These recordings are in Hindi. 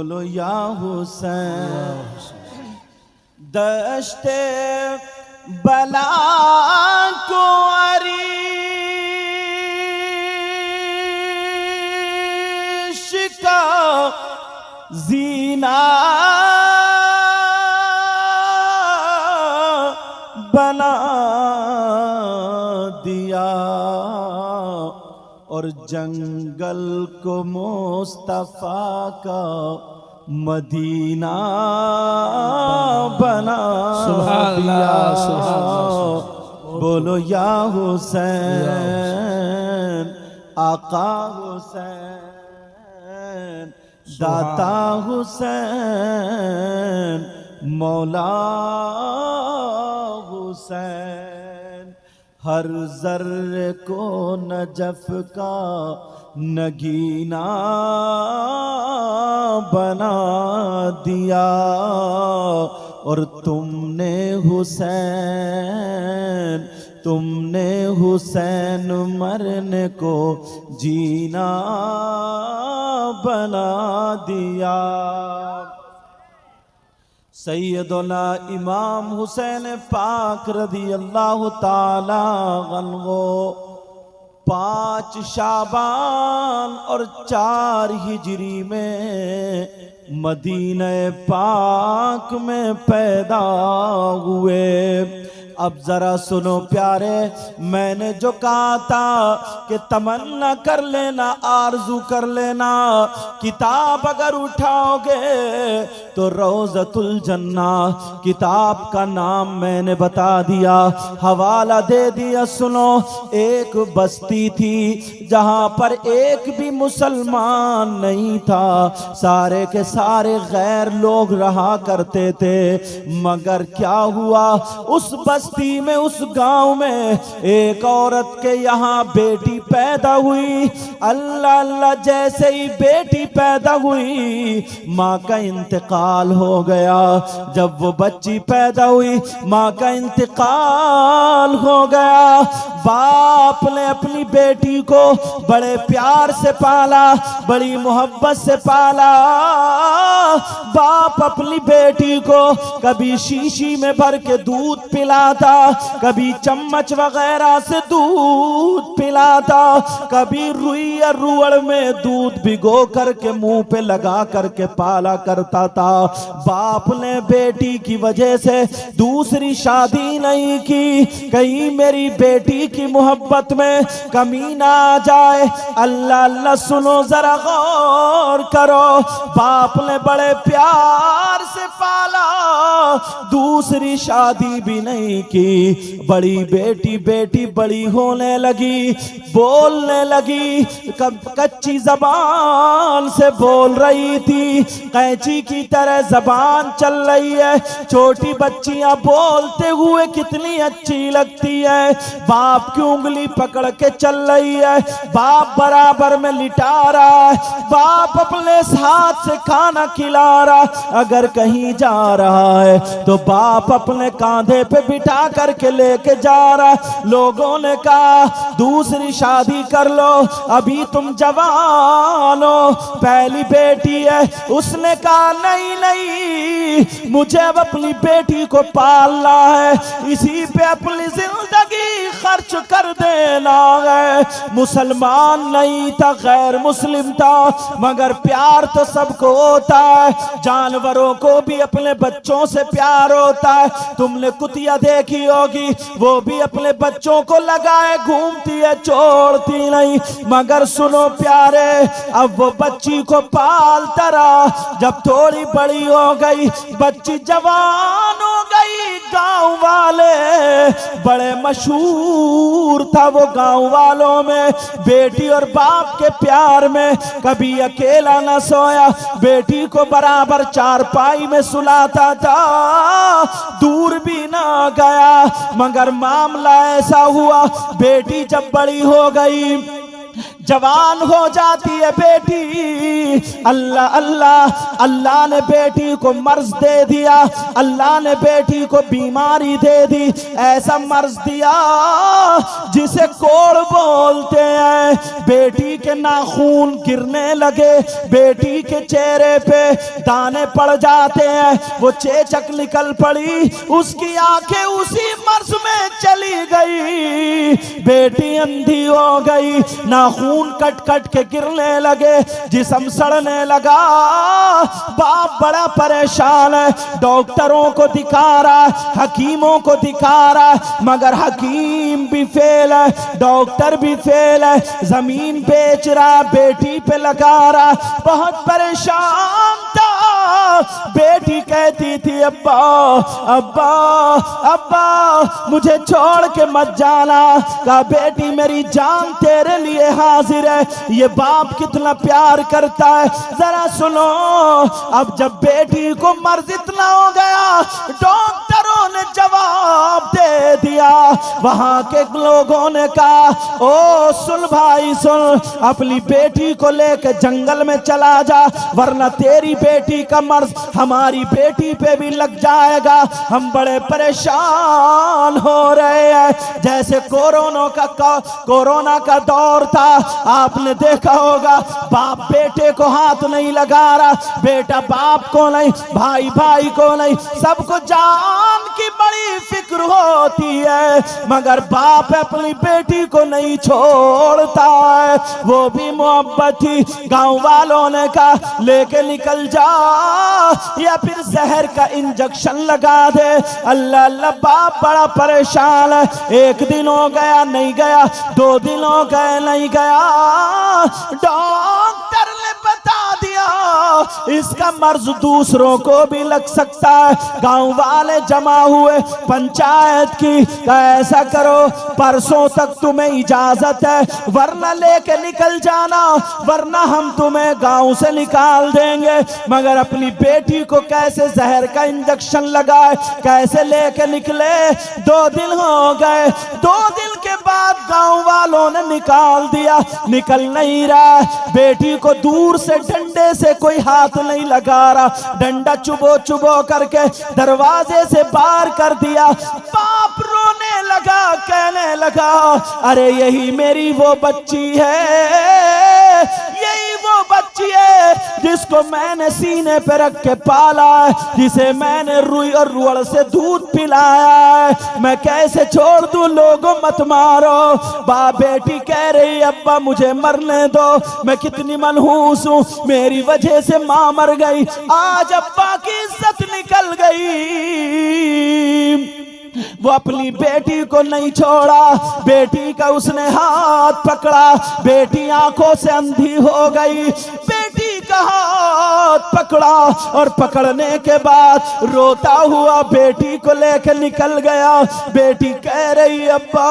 बोलो या हुसैन। दश्ते बला को अरीश का जीना बना दिया और जंगल को मुस्तफा का मदीना बना दिया। बोलो या हुसैन, आका हुसैन, दाता हुसैन, मौला हुसैन। हर जर्रे को नजफ का नगीना बना दिया और तुमने हुसैन मरने को जीना बना दिया। सैयदना इमाम हुसैन पाक रज़ी अल्लाह ताला अन्हु 5 शाबान और 4 हिजरी में मदीने पाक में पैदा हुए। अब जरा सुनो प्यारे, मैंने जो कहा था कि तमन्ना कर लेना, आरजू कर लेना, किताब अगर उठाओगे तो रोज़तुल जन्ना किताब का नाम मैंने बता दिया, हवाला दे दिया। सुनो, एक बस्ती थी जहां पर एक भी मुसलमान नहीं था, सारे के सारे गैर लोग रहा करते थे। मगर क्या हुआ, उस बस्ती में, उस गांव में एक औरत के यहाँ बेटी पैदा हुई। अल्लाह अल्लाह, जैसे ही बेटी पैदा हुई माँ का इंतकाल हो गया। जब वो बच्ची पैदा हुई माँ का इंतकाल हो गया। बाप ने अपनी बेटी को बड़े प्यार से पाला, बड़ी मोहब्बत से पाला। बाप अपनी बेटी को कभी शीशी में भर के दूध पिलाता, कभी चम्मच वगैरह से दूध पिलाता, कभी रुई या रुअड़ में दूध भिगो करके मुंह पे लगा करके पाला करता था। बाप ने बेटी की वजह से दूसरी शादी नहीं की, कहीं मेरी बेटी की मोहब्बत में कमी ना आ जाए। अल्लाह अल्लाह, सुनो जरा गौर करो, बाप ने बड़े प्यार से पाला, दूसरी शादी भी नहीं की। बड़ी बेटी बड़ी होने लगी, बोलने लगी, कच्ची जबान से बोल रही थी, कैंची की तरह जबान चल रही है। छोटी बच्चियां बोलते हुए कितनी अच्छी लगती है। बाप की उंगली पकड़ के चल रही है, बाप बराबर में लिटा रहा है, बाप अपने हाथ से खाना खिला रहा। अगर कहीं जा रहा है तो बाप अपने कांधे पे बिठा करके लेके जा रहा। लोगों ने कहा दूसरी शादी कर लो, अभी तुम जवान हो, पहली बेटी है। उसने कहा नहीं नहीं, मुझे अब अपनी बेटी को पालना है, इसी पे अपनी जिंदगी खर्च कर देना है। मुसलमान नहीं था, गैर मुस्लिम था, मगर प्यार तो सबको होता है। जानवरों को भी अपने बच्चों से प्यार होता है। तुमने कुतिया देखी होगी, वो भी अपने बच्चों को लगाए घूमती है, छोड़ती नहीं। मगर सुनो प्यारे, अब वो बच्ची को पालता रहा। जब थोड़ी बड़ी हो गई, बच्ची जवान हो गई, गांव वाले बड़े मशहूर था वो गांव वालों में, बेटी और बाप के प्यार में। कभी अकेला न सोया, बेटी को बराबर चारपाई में सुलाता था, दूर भी ना गया। मगर मामला ऐसा हुआ, बेटी जब बड़ी हो गई, जवान हो जाती है बेटी, अल्लाह अल्लाह, अल्लाह ने बेटी को मर्ज दे दिया, अल्लाह ने बेटी को बीमारी दे दी। ऐसा मर्ज दिया जिसे कोड़ बोलते हैं। बेटी के के नाखून गिरने लगे, बेटी के चेहरे पे दाने पड़ जाते हैं, वो चेचक निकल पड़ी, उसकी आंखें उसी मर्ज में चली गई, बेटी अंधी हो गई, नाखून कट कट के गिरने लगे, जिस्म सड़ने लगा। बाप बड़ा परेशान है, डॉक्टरों को दिखा रहा है, हकीमों को दिखा रहा है, मगर हकीम भी फेल है, डॉक्टर भी फेल है, जमीन बेच रहा, बेटी पे लगा रहा, बहुत परेशान था। बेटी कहती थी अब्बा अब्बा अब्बा मुझे छोड़ के मत जाना। कहा बेटी मेरी जान तेरे लिए हाजिर है। ये बाप कितना प्यार करता है जरा सुनो। अब जब बेटी को मर्ज इतना हो गया, डॉक्टरों ने जवाब दे दिया। वहां के लोगों ने कहा ओ सुन भाई सुन, अपनी बेटी को लेकर जंगल में चला जा, वरना तेरी बेटी का मर्ज हमारी बेटी पे भी लग जाएगा। हम बड़े परेशान हो रहे हैं। जैसे कोरोना का दौर था, आपने देखा होगा, बाप बेटे को हाथ नहीं लगा रहा, बेटा बाप को नहीं, भाई भाई को नहीं, सबको जान की बड़ी फिक्र होती है, मगर बाप अपनी बेटी को नहीं छोड़ता है। वो भी मोहब्बत थी। गांव वालों ने कहा लेके निकल जा या फिर जहर का इंजेक्शन लगा दे। अल्लाह अल्लाह, बाप बड़ा परेशान है। एक दिन हो गया नहीं गया, 2 दिन हो गए नहीं गया, डॉक्टर ने बता दिया इसका मर्ज दूसरों को भी लग सकता है। गांव वाले जमा हुए, पंचायत की, ऐसा करो परसों तक तुम्हें इजाजत है, वरना लेके निकल जाना, वरना हम तुम्हें गांव से निकाल देंगे। मगर अपनी बेटी को कैसे जहर का इंजेक्शन लगाए, कैसे लेके निकले। 2 दिन हो गए, 2 दिन के बाद गांव वालों ने निकाल दिया, निकल नहीं रहा। बेटी को दूर से डंडे से कोई हाथ नहीं लगा रहा, डंडा चुबो चुबो करके दरवाजे से बाहर कर दिया। बाप रोने लगा, कहने लगा अरे यही मेरी वो बच्ची है, यही वो बच्ची है जिसको मैंने सीने पे रख के पाला है, जिसे मैंने रुई और रुअड़ से दूध पिलाया है। मैं कैसे छोड़ दूं, लोगों मत मारो। बाप बेटी कह रही अब्बा मुझे मरने दो, मैं कितनी मनहूस हूं, मेरी वजह से मां मर गई, आज अब्बा की इज्जत निकल गई। वो अपनी बेटी को नहीं छोड़ा, बेटी का उसने हाथ पकड़ा, बेटी आंखों से अंधी हो गई, बेटी का हाथ पकड़ा और पकड़ने के बाद रोता हुआ बेटी को लेकर निकल गया। बेटी कह रही अब्बा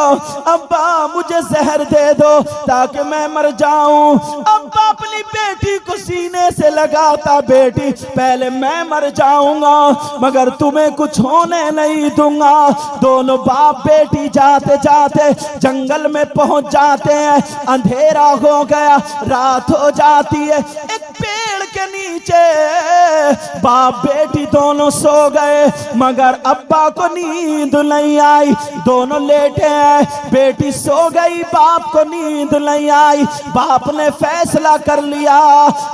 अब्बा मुझे जहर दे दो ताकि मैं मर जाऊं। अब्बा अपनी बेटी को सीने से लगाता, बेटी पहले मैं मर जाऊंगा मगर तुम्हें कुछ होने नहीं दूंगा। दोनों बाप बेटी जाते जाते जंगल में पहुंच जाते हैं। अंधेरा हो गया, रात हो जाती है। एक पेड़ के नीचे बाप बेटी दोनों सो गए, मगर अब्बा को नींद नहीं आई। दोनों लेटे हैं, बेटी सो गई, बाप को नींद नहीं आई। बाप ने फैसला कर लिया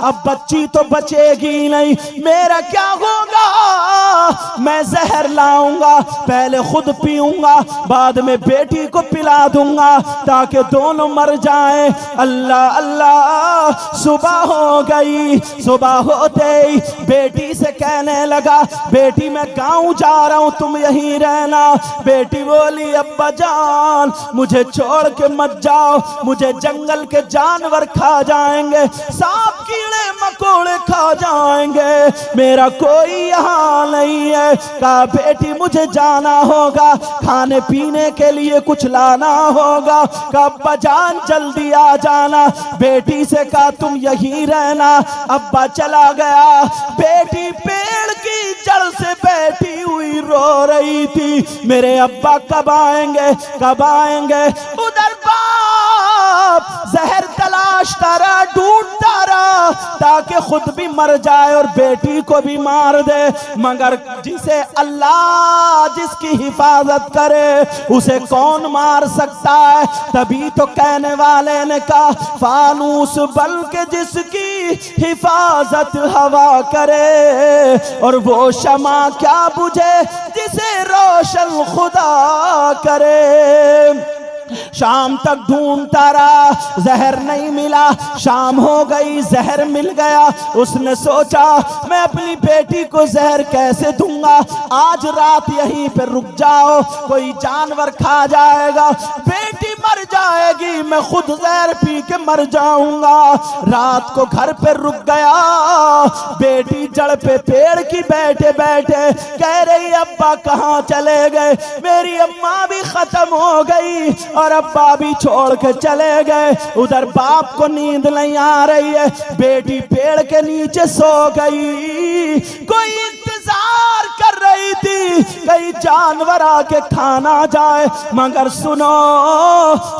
अब बच्ची तो बचेगी नहीं, मेरा क्या होगा, मैं जहर लाऊंगा, पहले खुद पीऊंगा, बाद में बेटी को पिला दूंगा ताकि दोनों मर जाएं। अल्लाह अल्लाह, सुबह हो गई। सुबह होते ही बेटी से कहने लगा बेटी मैं गांव जा रहा हूं, तुम यहीं रहना। बेटी बोली अब्बा जान मुझे छोड़ के मत जाओ, मुझे जंगल के जानवर खा जाएंगे, सांप कीड़े मकोड़े खा जाएंगे, मेरा कोई यहाँ नहीं है। कहा बेटी मुझे जाना होगा, खाने पीने के लिए कुछ लाना होगा। कहा अब्बा जान जल्दी आ जाना। बेटी से कहा तुम यहीं रहना। अब्बा चला गया। बेटी पेड़ की जड़ से बैठी हुई रो रही थी, मेरे अब्बा कब आएंगे कब आएंगे। उधर बाप जहर तलाशता रहा, ढूंढता रहा, ताकि खुद भी मर जाए और बेटी को भी मार दे। मगर जिसे अल्लाह जिसकी हिफाजत करे उसे कौन मार सकता है? तभी तो कहने वाले ने कहा फानूस बल्कि जिसकी हिफाजत हवा करे, और वो शमा क्या बुझे जिसे रोशन खुदा करे। शाम तक ढूंढता रहा, जहर नहीं मिला। शाम हो गई, जहर मिल गया। उसने सोचा मैं अपनी बेटी को जहर कैसे दूंगा, आज रात यहीं पे रुक जाओ, कोई जानवर खा जाएगा, बेटी मर जाएगी, मैं खुद जहर पी के मर जाऊंगा। रात को घर पे रुक गया। बेटी जड़ पे पेड़ की बैठे बैठे कह रही अब्बा कहाँ चले गए, मेरी अम्मा भी खत्म हो गई और अब्बा भी छोड़ के चले गए। उधर बाप को नींद नहीं आ रही है, बेटी पेड़ के नीचे सो गई। कोई इंतजार कर रही थी कहीं जानवर आके खाना जाए। मगर सुनो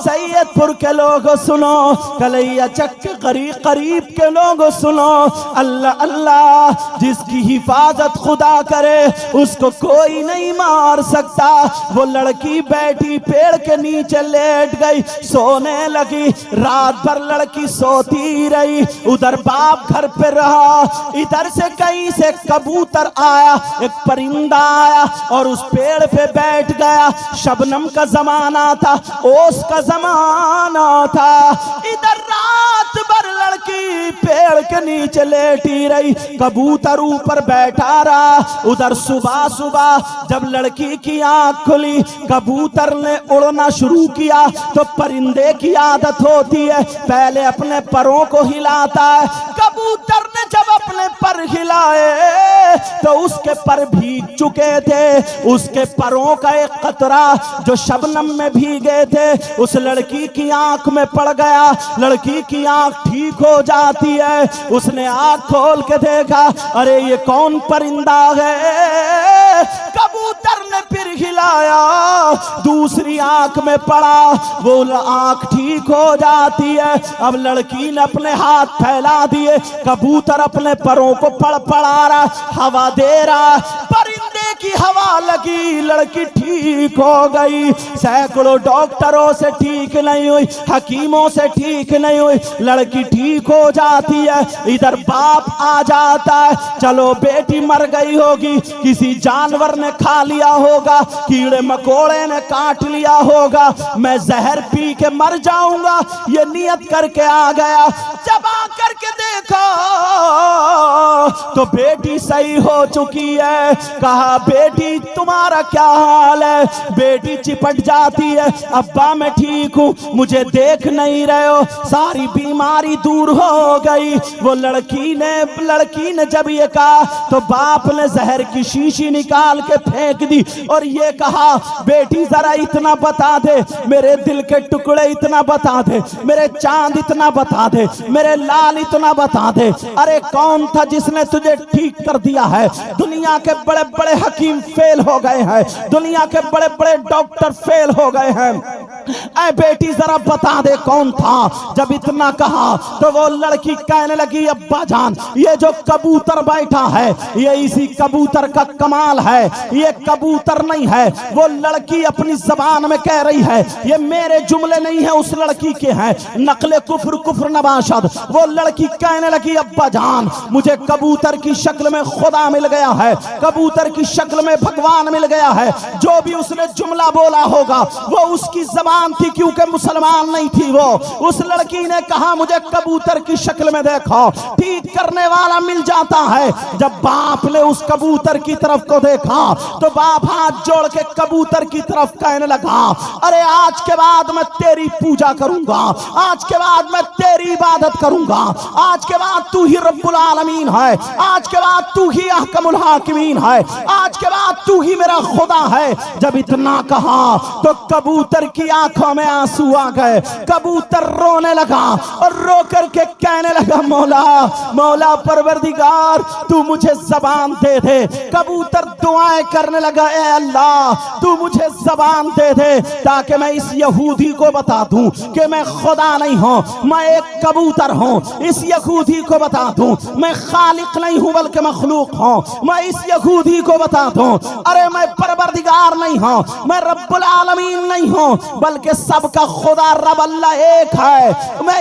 सैयदपुर के लोगों सुनो, कलैया चक के करीब के लोगों सुनो, अल्लाह अल्लाह जिसकी हिफाजत खुदा करे उसको कोई नहीं मार सकता। वो लड़की बैठी पेड़ के नीचे लेट गई, सोने लगी। रात भर लड़की सोती रही। उधर बाप घर पे रहा। इधर से कहीं से कबूतर आया, एक परिंदा आया और उस पेड़ पे बैठ गया। शबनम का जमाना था, ओस का जमाना था। इधर रात भर लड़की पेड़ के नीचे लेटी रही, कबूतर ऊपर बैठा रहा। उधर सुबह सुबह जब लड़की की आंख खुली, कबूतर ने उड़ना शुरू किया। तो परिंदे की आदत होती है पहले अपने परों को हिलाता है। कबूतर ने जब अपने पर हिलाए तो उसके पर भीग चुके थे। उसके परों का एक कतरा जो शबनम में भीगे थे उस लड़की की आंख में पड़ गया। लड़की की आंख ठीक हो जाती है। उसने आंख खोल के देखा, अरे ये कौन परिंदा है? कबूतर ने फिर हिलाया, दूसरी आंख में पड़ा, वो आंख ठीक हो जाती है। अब लड़की ने अपने हाथ फैला दिए, कबूतर अपने परों को पड़ा रहा, हवा दे रहा। परिंदे की हवा लगी, लड़की ठीक हो गई। सैकड़ों डॉक्टरों से ठीक नहीं हुई, हकीमों से ठीक नहीं हुई, लड़की ठीक हो जाती है। इधर बाप आ जाता है, चलो बेटी मर गई होगी, किसी जानवर ने खा लिया होगा, कीड़े मकोड़े ने काट लिया होगा, मैं जहर पी के मर जाऊंगा, ये नियत करके आ गया। जब आ करके देखा तो बेटी सही हो चुकी है। कहा बेटी तुम्हारा क्या हाल है? बेटी चिपट जाती है, अब्बा मैं ठीक हूँ, मुझे देख नहीं रहे हो, सारी बीमारी दूर हो गई। वो लड़की ने जब ये कहा तो बाप ने जहर की शीशी निकाल के फेंक दी और ये कहा बेटी जरा इतना बता दे, मेरे दिल के टुकड़े इतना बता दे, मेरे चांद इतना बता दे, मेरे लाल इतना बता दे, अरे कौन था जिसने तुझे ठीक कर दिया है? दुनिया के बड़े बड़े हकीम फेल हो गए हैं, दुनिया के बड़े बड़े डॉक्टर फेल हो गए हैं, ऐ बेटी जरा बता दे कौन था। जब इतना कहा तो वो लड़की कहने लगी अब्बा जान, ये जो कबूतर बैठा है ये इसी कबूतर का कमाल है, ये कबूतर नहीं है। वो लड़की अपनी जबान में कह रही है, ये मेरे जुमले नहीं है, उस लड़की के हैं, नकले कुफ्र कुफ्र नबाशद। वो लड़की कहने लगी अब्बा जान, मुझे कबूतर की शक्ल में खुदा मिल गया है, कबूतर की शक्ल में भगवान मिल गया है। जो भी उसने जुमला बोला होगा वो उसकी जबान थी, क्योंकि मुसलमान नहीं थी वो। उस लड़की ने कहा मुझे कबूतर की शक्ल में देखो, ठीक करने वाला मिल जाता है। जब बाप ने उस कबूतर की तरफ को देखा तो बाप हाथ जोड़ के कबूतर की तरफ कहने लगा, अरे आज के बाद मैं तेरी पूजा करूंगा, आज के बाद मैं तेरी इबादत करूंगा, आज के बाद तू ही रब्बुल आलमीन है, आज के बाद तू ही अहकमुल हाकिमीन है, आज के बाद तू ही मेरा खुदा है। जब इतना कहा तो कबूतर की आंखों में आंसू आ गए। कबूतर रोने लगा और रो करके कहने लगा, मौला मौला परवरदिगार तू मुझे जबान दे दे। कबूतर दुआएं करने लगा, ए अल्लाह तू मुझे जबान दे दे ताकि मैं इस यहूदी को बता दूं कि मैं खुदा नहीं हूं, मैं एक कबूतर हूं। इस यहूदी को बता दूं मैं खालिक नहीं हूं बल्कि मखलूक हूं। मैं इस यहूदी को बता दूं अरे मैं परवरदिगार नहीं हूं, मैं रब्बुल आलमीन नहीं हूं बल्कि सबका खुदा रब अल्लाह एक है। मैं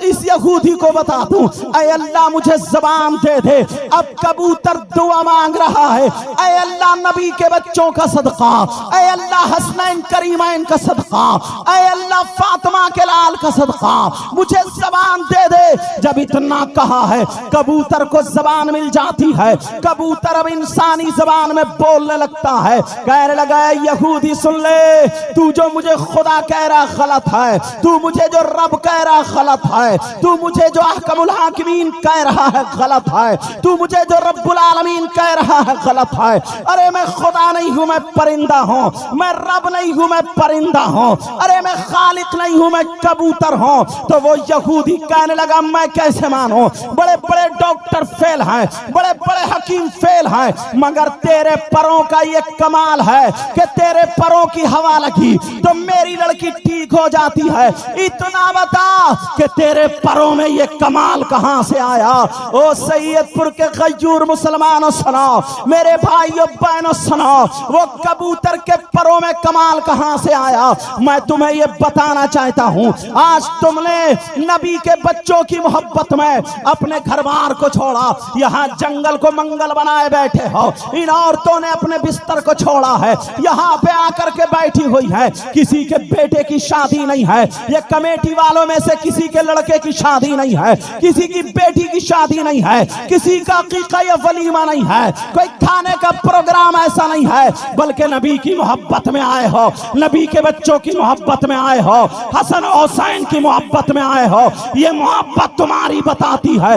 इस यहूदी को बता दूं, ऐ अल्लाह मुझे जबान दे दे। अब कबूतर दुआ मांग रहा है, ऐ अल्लाह नबी के बच्चों का सदका, ऐ अल्लाह हसनैन करीमैन का सदका, ऐ अल्लाह फातिमा के लाल का सदका मुझे जबान दे दे। जब इतना कहा है कबूतर को जबान मिल जाती है। कबूतर अब इंसानी जबान में बोलने लगता है, कहने लगा, यहूदी सुन ले, तू जो मुझे खुदा कह रहा गलत है, तू मुझे जो रब कह रहा गलत है, तू मुझे जो अहकमुल हाकिमीन कह रहा है गलत है, तू मुझे जो रब्बुल आलमीन कह रहा है गलत है। अरे मैं खुदा नहीं हूं, मैं परिंदा हूं, मैं रब नहीं हूं, मैं परिंदा हूं, अरे मैं खालिक नहीं हूं, मैं कबूतर हूं। तो वो यहूदी कहने लगा, मैं कैसे मानूं, बड़े बड़े डॉक्टर फेल हैं, बड़े बड़े हकीम फेल हैं, मगर तेरे परों का ये कमाल है कि तेरे परों की हवा लगी तो मेरी लड़की ठीक हो जाती है। इतना बता कि तेरे परों में ये कमाल कहां से आया। ओ सैयदपुर के गयूर मुसलमानों सुनो, मेरे भाइयों बहनों सुनो, वो कबूतर के परों में कमाल कहां से आया। मैं तुम्हें ये बताना चाहता हूं, आज तुमने नबी के बच्चों की मोहब्बत में अपने घर बार को छोड़ा, यहाँ जंगल को मंगल बनाए बैठे हो। इन औरतों ने अपने बिस्तर को छोड़ा है, यहाँ पे आकर के बैठी हुई है। किसी के बेटे की शादी नहीं है, ये कमेटी वालों में से किसी के लड़के की शादी नहीं है, किसी की बेटी की शादी नहीं है, किसी का अकीका या वलीमा नहीं है, कोई खाने का प्रोग्राम ऐसा नहीं है, बल्कि नबी की मोहब्बत में आए हो, नबी के बच्चों की मोहब्बत में आए हो, हसन हुसैन की मोहब्बत में आए हो। ये मोहब्बत तुम्हारी बताती है,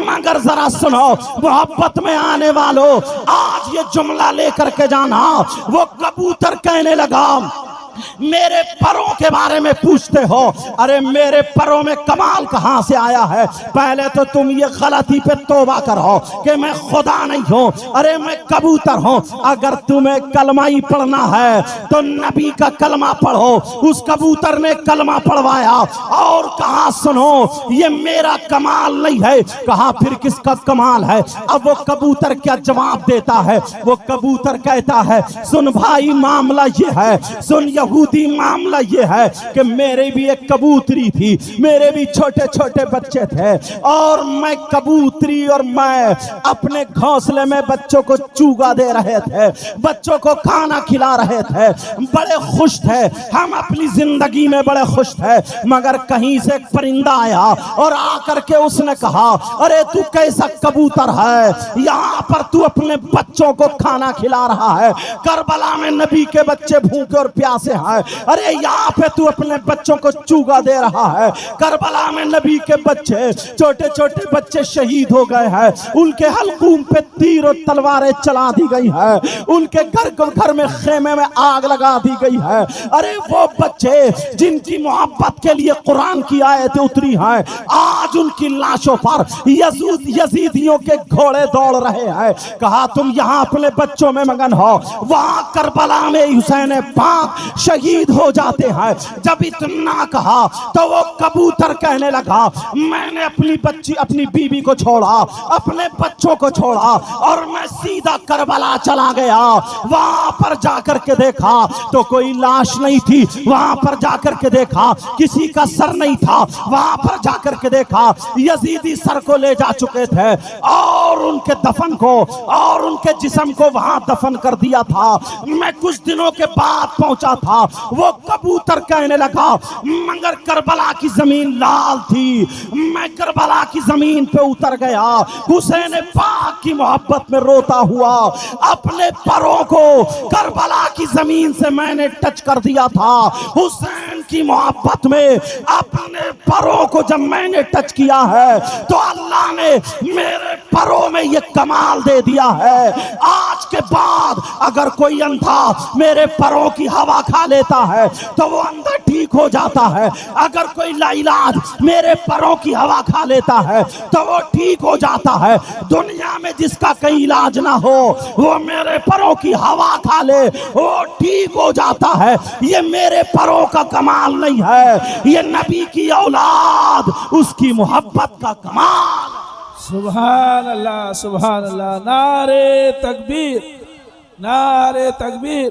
मगर जरा सुनो, मोहब्बत में आने वालों आज ये जुमला लेकर के जाना। वो कबूतर कहने लगा, मेरे परों के बारे में पूछते हो, अरे मेरे परों में कमाल कहां से आया है। पहले तो तुम ये गलती पे तौबा करो कि मैं खुदा नहीं हूं, अरे मैं कबूतर हूं। अगर तुम्हें कलमा ही पढ़ना है तो नबी का कलमा पढ़ो, उस कबूतर ने कलमा पढ़वाया। और कहा सुनो, ये मेरा कमाल नहीं है, कहा फिर किसका कमाल है। अब वो कबूतर क्या जवाब देता है, वो कबूतर कहता है, सुन भाई मामला ये है, सुन यहूदी मामला ये है कि मेरे भी एक कबूतरी थी, मेरे भी छोटे छोटे बच्चे थे, और मैं कबूतरी और मैं अपने घोंसले में बच्चों को चूगा दे रहे थे, बच्चों को खाना खिला रहे थे, बड़े खुश थे, हम अपनी जिंदगी में बड़े खुश थे। मगर कहीं से एक परिंदा आया और आकर के उसने कहा, अरे तू कैसा कबूतर है, यहाँ पर तू अपने बच्चों को खाना खिला रहा है, करबला में नबी के बच्चे भूखे और प्यासे हैं, अरे यहाँ पे तू अपने बच्चों को चूगा दे रहा है। करबला में नबी के बच्चे, छोटे छोटे बच्चे शहीद हो गए हैं, उनके हलकूम पे तीर और तलवारें चला दी गई है, उनके घर में खेमे में आग लगा दी गई है। अरे वो बच्चे जिनकी मोहब्बत के लिए कुरान की आयतें उतरी हैं, आज उनकी लाशों पर यजीदियों के घोड़े दौड़ रहे हैं। कहा तुम यहाँ अपने बच्चों में मगन हो, वहां करबला में हुसैन पाक शहीद हो जाते हैं। जब इतना कहा तो वो कबूतर कहने लगा, मैंने अपनी बीवी को छोड़ा, अपने बच्चों को छोड़ा और मैं सीधा करबला चला गया। वहां पर जाकर के देखा तो कोई लाश नहीं थी, वहां पर जाकर के देखा किसी का सर नहीं था, वहां पर जाकर के देखा यजीदी सर को ले जा चुके थे और उनके दफन को और उनके जिस्म को वहां दफन कर दिया था। मैं कुछ दिनों के बाद पहुंचा था। वो कबूतर कहने लगा, मगर करबला की जमीन लाल थी, मैं करबला की जमीन पे उतर गया, हुसैन पाक की मोहब्बत में रोता हुआ अपने परों को करबला की जमीन से मैंने टच कर दिया था। हुसैन की मोहब्बत में अपने परों को जब मैंने टच किया है तो अल्लाह ने मेरे परों में ये कमाल दे दिया है। आज के के बाद अगर कोई अंधा मेरे परों की हवा खा लेता है तो वो अंधा ठीक हो जाता है। अगर कोई लाइलाज मेरे परों की हवा खा लेता है तो वो ठीक हो जाता है। दुनिया में जिसका कहीं इलाज ना हो वो मेरे परों की हवा खा ले वो ठीक हो जाता है। ये मेरे परों का कमाल नहीं है, ये नबी की औलाद उसकी मोहब्बत का कमाल। सुभान अल्लाह, सुभान अल्लाह। नारे तकबीर, नारे तकबीर,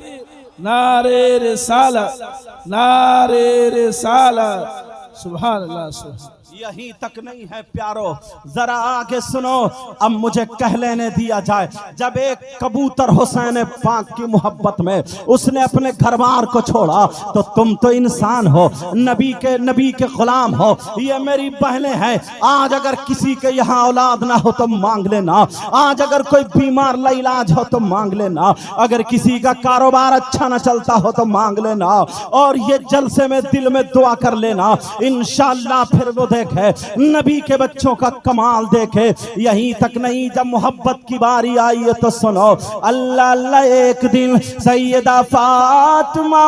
नारे रिसालत, नारे रिसालत। सुभान अल्लाह, सुभान। यहीं तक नहीं है प्यारो, जरा आगे सुनो। अब मुझे कह लेने दिया जाए, जब एक कबूतर हुसैन पाक की मोहब्बत में उसने अपने घरबार को छोड़ा तो तुम तो इंसान हो, नबी के गुलाम हो। ये मेरी बहनें हैं, आज अगर किसी के यहाँ औलाद ना हो तो मांग लेना, आज अगर कोई बीमार लाइलाज हो तो मांग लेना, अगर किसी का कारोबार अच्छा ना चलता हो तो मांग लेना, और ये जलसे में दिल में दुआ कर लेना, इंशाअल्लाह फिर वो देखे नबी के बच्चों का कमाल देखे। यहीं तक नहीं, जब मोहब्बत की बारी आई है तो सुनो। अल्लाह अल्लाह, एक दिन सैयदा फातिमा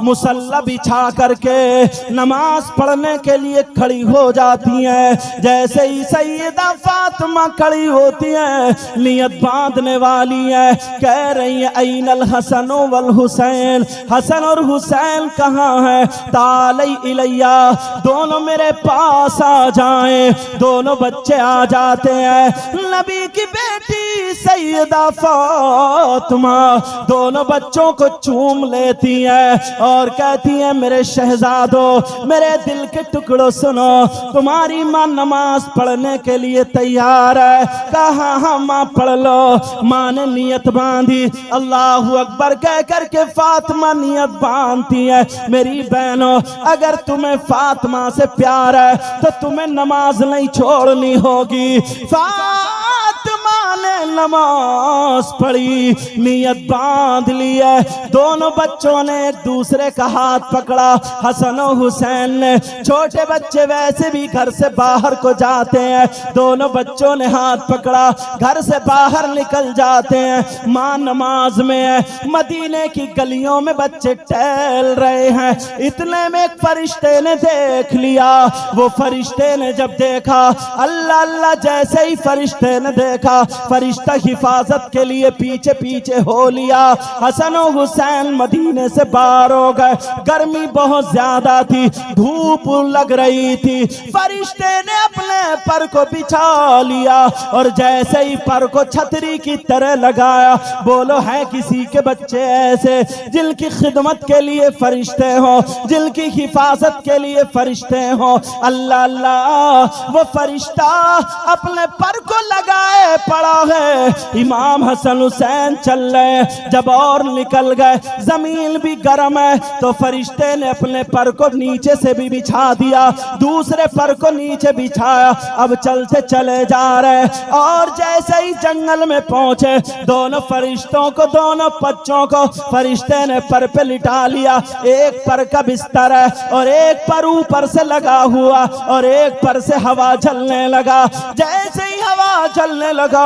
मुसल्ला बिछा करके नमाज पढ़ने के लिए खड़ी हो जाती हैं। जैसे ही सैयदा फातिमा खड़ी होती हैं, नियत बांधने वाली है, कह रही है ऐनल हसन वल हुसैन, हसन और हुसैन कहाँ है? तालई इलैया, दोनों मेरे पास आ जाएं। दोनों बच्चे आ जाते हैं, नबी की बेटी सैयदा फातिमा दोनों बच्चों को चूम लेती है और कहती है मेरे शहजादों, मेरे दिल के टुकड़ों, सुनो, तुम्हारी माँ नमाज पढ़ने के लिए तैयार है। कहा हाँ माँ पढ़ लो। माँ ने नियत बांधी, अल्लाहु अकबर कह करके फातिमा नियत बांधती है। मेरी बहनों, अगर तुम्हें फातिमा से प्यार है तो तुम्हें नमाज नहीं छोड़नी होगी। फातिमा ने नमाज पढ़ी, नियत बांध ली है। दोनों बच्चों ने एक दूसरे का हाथ पकड़ा। हसन और हुसैन ने, छोटे बच्चे वैसे भी घर से बाहर को जाते हैं, दोनों बच्चों ने हाथ पकड़ा, घर से बाहर निकल जाते हैं। माँ नमाज में है। मदीने की गलियों में बच्चे टहल रहे हैं। इतने में एक फरिश्ते ने देख लिया। वो फरिश्ते ने जब देखा, अल्लाह अल्लाह, जैसे ही फरिश्ते ने देखा, फरिश्ता हिफाजत के लिए पीछे पीछे हो लिया। हसन और हुसैन मदीने से बाहर हो गए। गर्मी बहुत ज्यादा थी, धूप लग रही थी। फरिश्ते ने अपने पर को बिछा लिया और जैसे ही पर को छतरी की तरह लगाया, बोलो है किसी के बच्चे ऐसे जिनकी खिदमत के लिए फरिश्ते हो, जिनकी हिफाजत के लिए फरिश्ते हो? अल्लाह अल्लाह, वो फरिश्ता अपने पर को लगाए पड़ा है। इमाम हसन हुसैन चल रहे, जब और निकल गए, जमीन भी गर्म है, तो फरिश्ते ने अपने पर को नीचे से भी बिछा दिया, दूसरे पर को नीचे बिछाया। अब चलते चले जा रहे, और जैसे ही जंगल में पहुंचे, दोनों फरिश्तों को, दोनों बच्चों को फरिश्ते ने पर पे लिटा लिया। एक पर का बिस्तर है और एक पर ऊपर से लगा हुआ, और एक पर से हवा चलने लगा। जैसे ही हवा चलने लगा,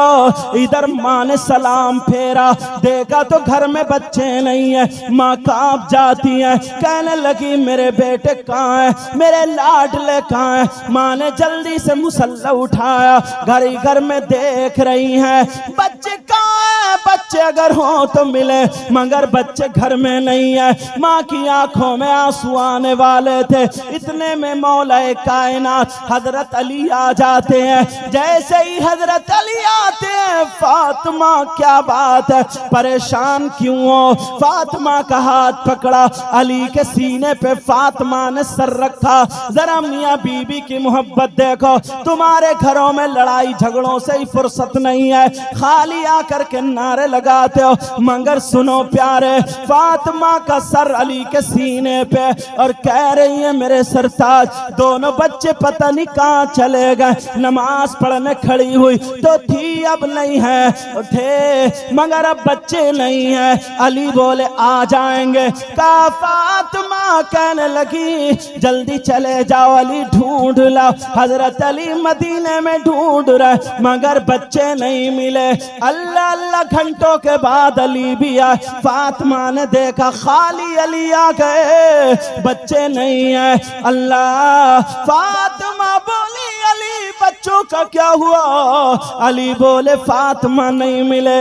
इधर माँ ने सलाम फेरा, देखा तो घर में बच्चे नहीं है। माँ कांप जाती है, कहने लगी मेरे बेटे कहाँ है, मेरे लाडले कहाँ है? माँ ने जल्दी से मुसल्ला उठाया, घर ही घर में देख रही हैं बच्चे कहाँ है, बच्चे अगर हो तो मिले, मगर बच्चे घर में नहीं है। माँ की आंखों में आंसू आने वाले थे। इतने में मौलाए कायनात हजरत अली आ जाते हैं। जैसे ही हजरत अली आते हैं, फातिमा क्या बात है, परेशान क्यों हो? फातिमा का हाथ पकड़ा, अली के सीने पे फातिमा ने सर रखा। जरा मियाँ बीबी की मोहब्बत देखो, तुम्हारे घरों में लड़ाई झगड़ों से ही फुर्सत नहीं है, खाली आकर के नारे लगाते हो। मगर सुनो प्यारे, फातिमा का सर अली के सीने पे, और कह रही है मेरे सरताज, दोनों बच्चे पता नहीं कहाँ चले गए। नमाज पढ़ने खड़ी हुई तो थी, अब नहीं है, थे मगर अब बच्चे नहीं है। अली बोले आ जाएंगे। कहा फातिमा कहने लगी जल्दी चले जाओ, अली ढूंढ ला। हजरत अली मदीने में ढूंढ रहे, मगर बच्चे नहीं मिले। अल्लाह अल्लाह, घंटों बेटों के बाद अली भी आए। फातिमा ने देखा खाली अली आ गए, बच्चे नहीं है। अल्लाह, फातिमा बोली अली बच्चों का क्या हुआ? अली बोले फातिमा नहीं मिले।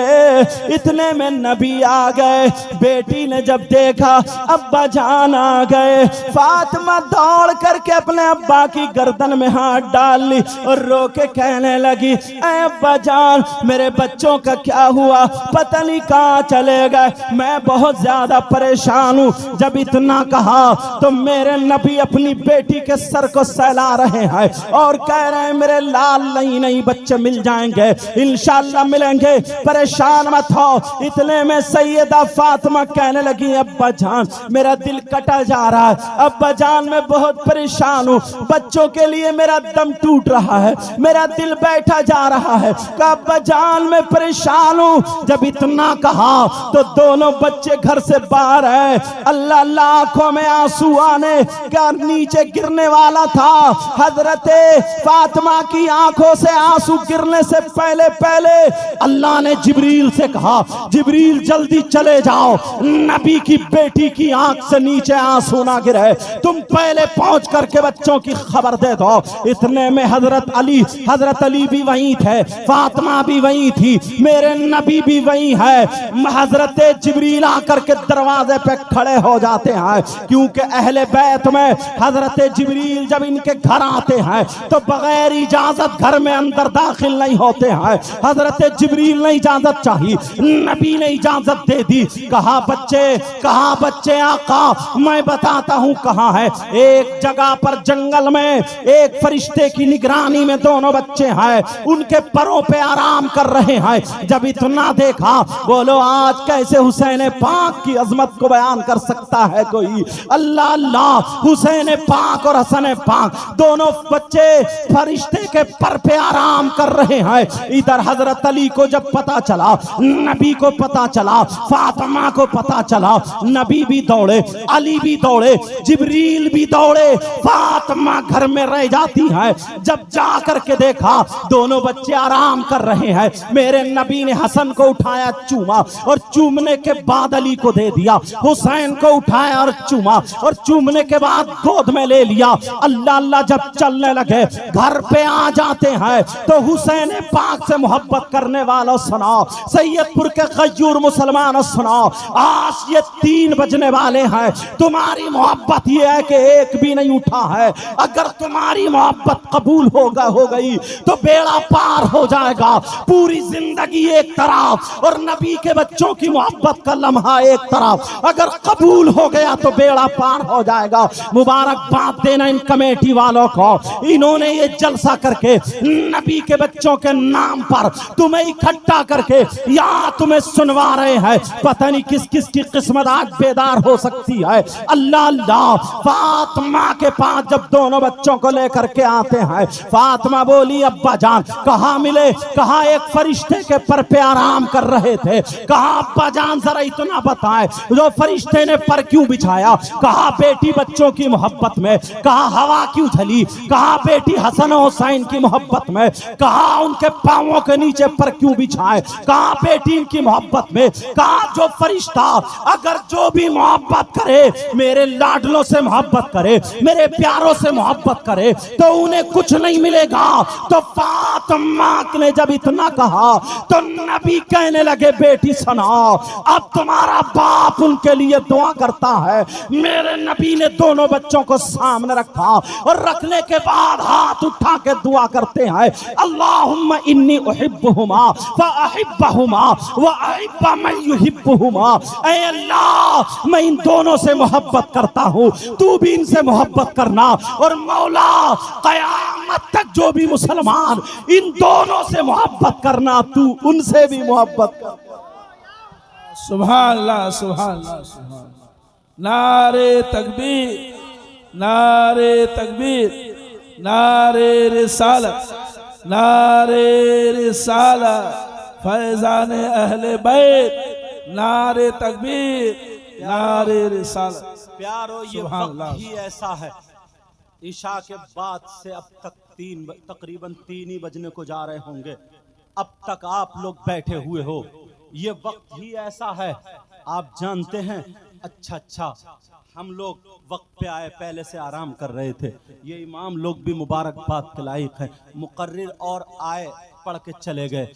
इतने में नबी आ गए। बेटी ने जब देखा अब्बा जान आ गए, फातिमा दौड़ करके अपने अब्बा की गर्दन में हाथ डाल ली और रो के कहने लगी, ऐ अब्बा जान, मेरे बच्चों का क्या हुआ? पता नहीं कहाँ चले गए, मैं बहुत ज्यादा परेशान हूँ। जब इतना कहा तो मेरे नबी अपनी बेटी के सर को सहला रहे हैं और कह रहे हैं मेरे लाल नहीं बच्चे मिल जाएंगे, इंशाअल्लाह मिलेंगे, परेशान मत हो। इतने में सैयदा फातिमा कहने लगी, अब्बा जान मेरा दिल कटा जा रहा है, अब्बा जान मैं बहुत परेशान हूँ, बच्चों के लिए मेरा दम टूट रहा है, मेरा दिल बैठा जा रहा है। अब्बा जान मैं परेशान हूँ। जब इतना कहा तो दोनों बच्चे घर से बाहर है। अल्लाह, आंखों में आंसू आने का नीचे गिरने वाला था। हजरते फातिमा की आंखों से आंसू गिरने से पहले अल्लाह ने जिब्रील से कहा, जिब्रील जल्दी चले जाओ, नबी की बेटी की आंख से नीचे आंसू ना गिरे, तुम पहले पहुंच करके बच्चों की खबर दे दो। इतने में हजरत अली भी वहीं थे, फातिमा भी वहीं थी, मेरे नबी भी वहीं है। हजरत जिब्रील आकर के दरवाजे पे खड़े हो जाते हैं, क्योंकि अहले बैत में हजरत जिब्रील जब इनके घर आते हैं तो बगैर इजाजत घर में अंदर दाखिल नहीं होते हैं। हजरत जिब्रील ने इजाजत चाहिए, नबी ने इजाजत दे दी। कहा बच्चे आका, मैं बताता हूँ कहाँ है। एक जगह पर जंगल में एक फरिश्ते की निगरानी में दोनों बच्चे हैं, उनके परों पे आराम कर रहे हैं। जब इतना देखा, बोलो आज कैसे हुसैन पाक की अजमत को बयान कर सकता है कोई? अल्लाह अल्लाह, हुसैन पाक और हसन पाक दोनों बच्चे फरिश्ते के पर पे आराम कर रहे हैं। इधर हजरत अली को जब पता चला, नबी को पता चला, फातिमा को पता चला, नबी भी दौड़े, अली भी दौड़े, जिब्रील भी दौड़े। फातिमा घर में रह जाती है। जब जा करके देखा दोनों बच्चे आराम कर रहे हैं, मेरे नबी ने हसन को उठाया, चूमा, और चूमने के बाद अली को दे दिया। हुसैन को उठाया और चूमा, और चूमने के बाद गोद में ले लिया। अल्लाह अल्लाह, जब चलने लगे, घर पे आ जाते हैं तो हुसैन पाक से मोहब्बत करने वालों सुनाओ, सैयदपुर के गयूर मुसलमानों सुनाओ, आज ये 3 बजने वाले हैं, तुम्हारी मोहब्बत ये है कि एक भी नहीं उठा है। अगर तुम्हारी मोहब्बत कबूल हो गई तो बेड़ा पार हो जाएगा। पूरी जिंदगी एक तरफ और नबी के बच्चों की मोहब्बत का लम्हा एक तरफ, अगर कबूल हो गया तो बेड़ा पार हो जाएगा। मुबारकबाद देना इन कमेटी वालों को, इन्होंने ये जलसा करके नबी के बच्चों के नाम पर तुम्हें इकट्ठा करके यहाँ तुम्हें सुनवा रहे हैं। पता नहीं किस किस की किस्मत आज बेदार हो सकती है। अल्लाह अल्लाह, फातिमा के पास जब दोनों बच्चों को लेकर के आते हैं, फातिमा बोली, अब्बा जान कहाँ मिले? कहा एक फरिश्ते के पर पे आराम कर रहे थे। कहा अब्बा जान जरा इतना बताएं, जो फरिश्ते ने पर क्यों बिछाया? कहा बेटी बच्चों की मोहब्बत में। कहा हवा क्यों चली? कहा बेटी हसन हुसैन की मोहब्बत में। कहा उनके पांवों के नीचे पर क्यों बिछाए? कहा बेटी की मोहब्बत में। कहा जो फरिश्ता अगर जो भी मोहब्बत करे, मेरे लाडलों से मोहब्बत करे, मेरे प्यारों से मोहब्बत करे, तो उन्हें कुछ नहीं मिलेगा। तो फातिमा ने जब इतना कहा तो नबी कहने लगे, बेटी सुनाओ, अब तुम्हारा बाप उनके लिए दुआ करता है। मेरे नबी ने दोनों बच्चों को सामने रखा और रखने के बाद हाथ उठा के दुआ करते हैं, अल्लाहुम्मा इन्नी उहिब्बुहुमा फअहिब्बहुमा व अहिब्ब मन युहिब्बुहुमा। ऐ अल्लाह, मैं इन दोनों से मोहब्बत करता हूँ, तू भी इनसे मोहब्बत करना, और मौला क़यामत तक जो भी मुसलमान इन दोनों से मोहब्बत करना, तू उनसे भी मोहब्बत कर। सुभान अल्लाह, सुभान अल्लाह, सुभान अल्लाह। नारे तकबीर, नारे तकबीर, नारे रिसालत, नारे रिसालत, फैजान अहले बैत, नारे तकबीर, नारे रिसालत। प्यारो, ये वक्त ही ऐसा है, ईशा के बाद से अब तक तकरीबन 3 ही बजने को जा रहे होंगे। अब तक आप लोग बैठे हुए हो, ये वक्त ही ऐसा है, आप जानते हैं। अच्छा, हम लोग वक्त पे आए, पहले से आराम कर रहे थे। ये इमाम लोग भी मुबारकबाद के लायक हैं। मुकर्रिर और आए, पढ़ के चले गए,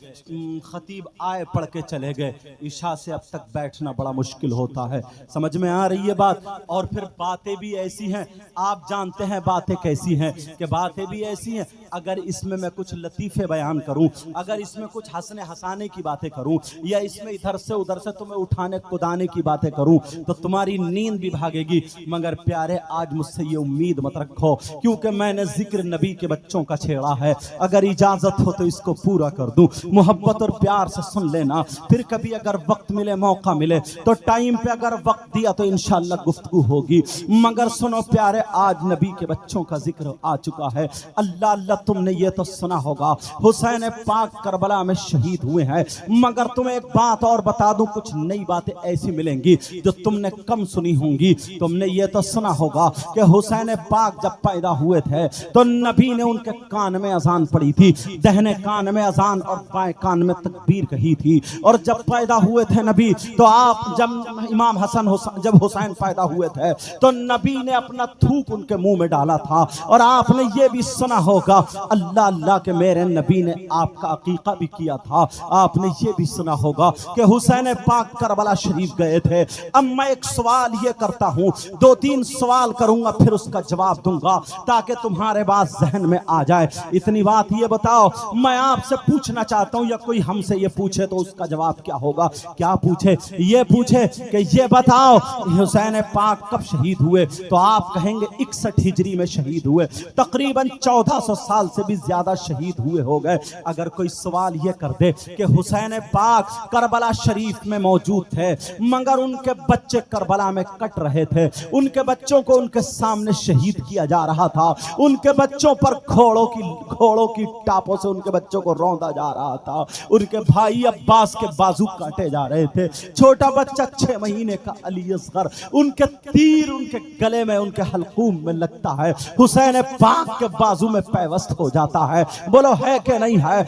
खतीब आए, पढ़ के चले गए। इशा से अब तक बैठना बड़ा मुश्किल होता है। समझ में आ रही है बात? और फिर बातें भी ऐसी हैं, आप जानते हैं बातें कैसी हैं, कि बातें भी ऐसी हैं, अगर इसमें मैं कुछ लतीफ़े बयान करूं, अगर इसमें कुछ हंसने हंसाने की बातें करूं, या इसमें इधर से उधर से तुम्हें उठाने कुदाने की बातें करूं, तो तुम्हारी नींद भी भागेगी। मगर प्यारे, आज मुझसे ये उम्मीद मत रखो, क्योंकि मैंने जिक्र नबी के बच्चों का छेड़ा है। अगर इजाजत हो तो इसको पूरा कर दूं, मोहब्बत और प्यार से सुन लेना। फिर कभी अगर वक्त मिले, मौका मिले, तो टाइम पे अगर वक्त दिया तो इंशाअल्लाह गुफ्तगू होगी। मगर सुनो प्यारे, आज नबी के बच्चों का जिक्र आ चुका है। अल्लाह अल्लाह, तुमने ये तो सुना होगा, हुसैन पाक करबला में शहीद हुए हैं। मगर तुम्हें एक बात और बता दूं, कुछ नई बातें ऐसी मिलेंगी जो तुमने कम सुनी होंगी। तुमने ये तो सुना होगा कि हुसैन पाक जब पैदा हुए थे तो नबी ने उनके कान में अजान पड़ी थी, दाहिने कान में अजान और बाएं कान में तकबीर कही थी। और जब पैदा हुए थे नबी, तो आप जब इमाम हसन जब हुसैन पैदा हुए थे तो नबी ने अपना थूक उनके मुंह में डाला था। और आपने ये भी सुना होगा, अल्लाह अल्लाह के मेरे नबी ने आपका अकीका भी किया था। आपने ये भी सुना होगा कि हुसैन पाक करबला शरीफ गए थे। अब मैं एक सवाल ये करता हूँ, 2-3 सवाल करूंगा, फिर उसका जवाब दूंगा, ताकि तुम्हारे बात जहन में आ जाए। इतनी बात ये बताओ, मैं आपसे पूछना चाहता हूँ, या कोई हमसे ये पूछे तो उसका जवाब क्या होगा? क्या पूछे? ये पूछे कि ये बताओ हुसैन पाक कब शहीद हुए, तो आप कहेंगे 61 हिजरी में शहीद हुए। तकरीबन 1400 साल से भी ज्यादा शहीद हुए हो गए। अगर कोई सवाल ये कर दे कि हुसैन पाक करबला शरीफ में मौजूद थे, मगर उनके बच्चे करबला में कट रहे थे, उनके बच्चों को उनके सामने शहीद किया जा रहा था, उनके बच्चों पर घोड़ों की टापों से उनके बच्चों को रौंदा जा रहा था, उनके भाई अब्बास के बाजू काटे जा रहे थे, छोटा बच्चा 6 महीने का अली असगर, उनके तीर उनके गले में, उनके हलकूम में लगता है, हुसैन पाक के बाजू में पैवस्त हो जाता है। बोलो है कि नहीं है?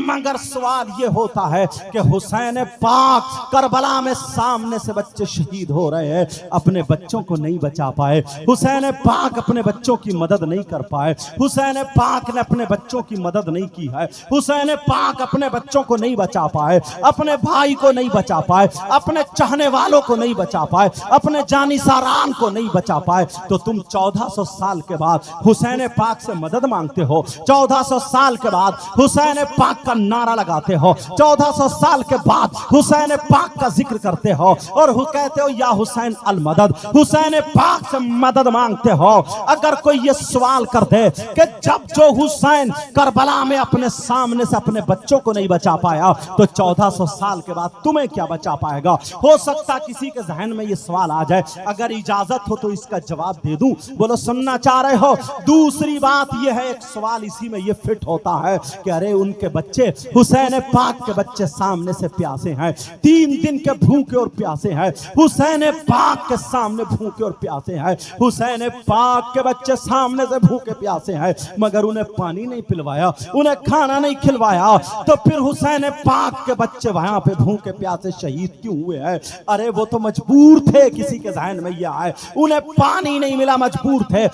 मगर सवाल ये होता है कि हुसैन पाक करबला में सामने से बच्चे शहीद हो रहे हैं, अपने बच्चों को नहीं बचा पाए। हुसैन पाक अपने बच्चों की मदद नहीं कर पाए। हुसैन पाक ने अपने बच्चों की मदद नहीं की है। हुसैन पाक अपने बच्चों को नहीं बचा पाए, अपने भाई को नहीं बचा पाए, अपने चाहने वालों को नहीं बचा पाए, अपने जानिसारान को नहीं बचा पाए। तो तुम 1400 साल के बाद हुसैन पाक से मदद मांगते हो, 1400 साल के बाद हुसैन पाक का नारा लगाते हो, 1400 साल के बाद हुसैन पाक का जिक्र करते हो, और कहते हो या हुसैन अल मदद, हुसैन पाक से मदद मांगते हो। अगर कोई ये सवाल कर दे कि जब जो हुसैन करबला में अपने सामने से अपने बच्चों को नहीं बचा पाया, तो 1400 साल के बाद तुम्हें क्या बचा पाएगा? हो सकता किसी के जहन में ये सवाल आ जाए। अगर इजाजत हो तो इसका जवाब दे दूं। बोलो सुनना चाह रहे हो? दूसरी बात ये है, एक सवाल इसी में ये फिट होता है कि अरे उनके बच्चे, हुसैन पाक के बच्चे सामने से प्यासे हैं, 3 दिन के भूखे और प्यासे हैं, हुसैन पाक के सामने भूखे और प्यासे हैं, हुसैन पाक के बच्चे सामने से भूखे प्यासे हैं, मगर उन्हें पानी नहीं पिलवाया, उन्हें खाना नहीं खिलवाया, तो फिर हुसैन पाक के बच्चे वहां पे भूखे प्यासे शहीद क्यों हुए हैं? अरे वो तो मजबूर थे, किसी के जहन में यह आए, उन्हें पानी नहीं मिला, मजबूर थे।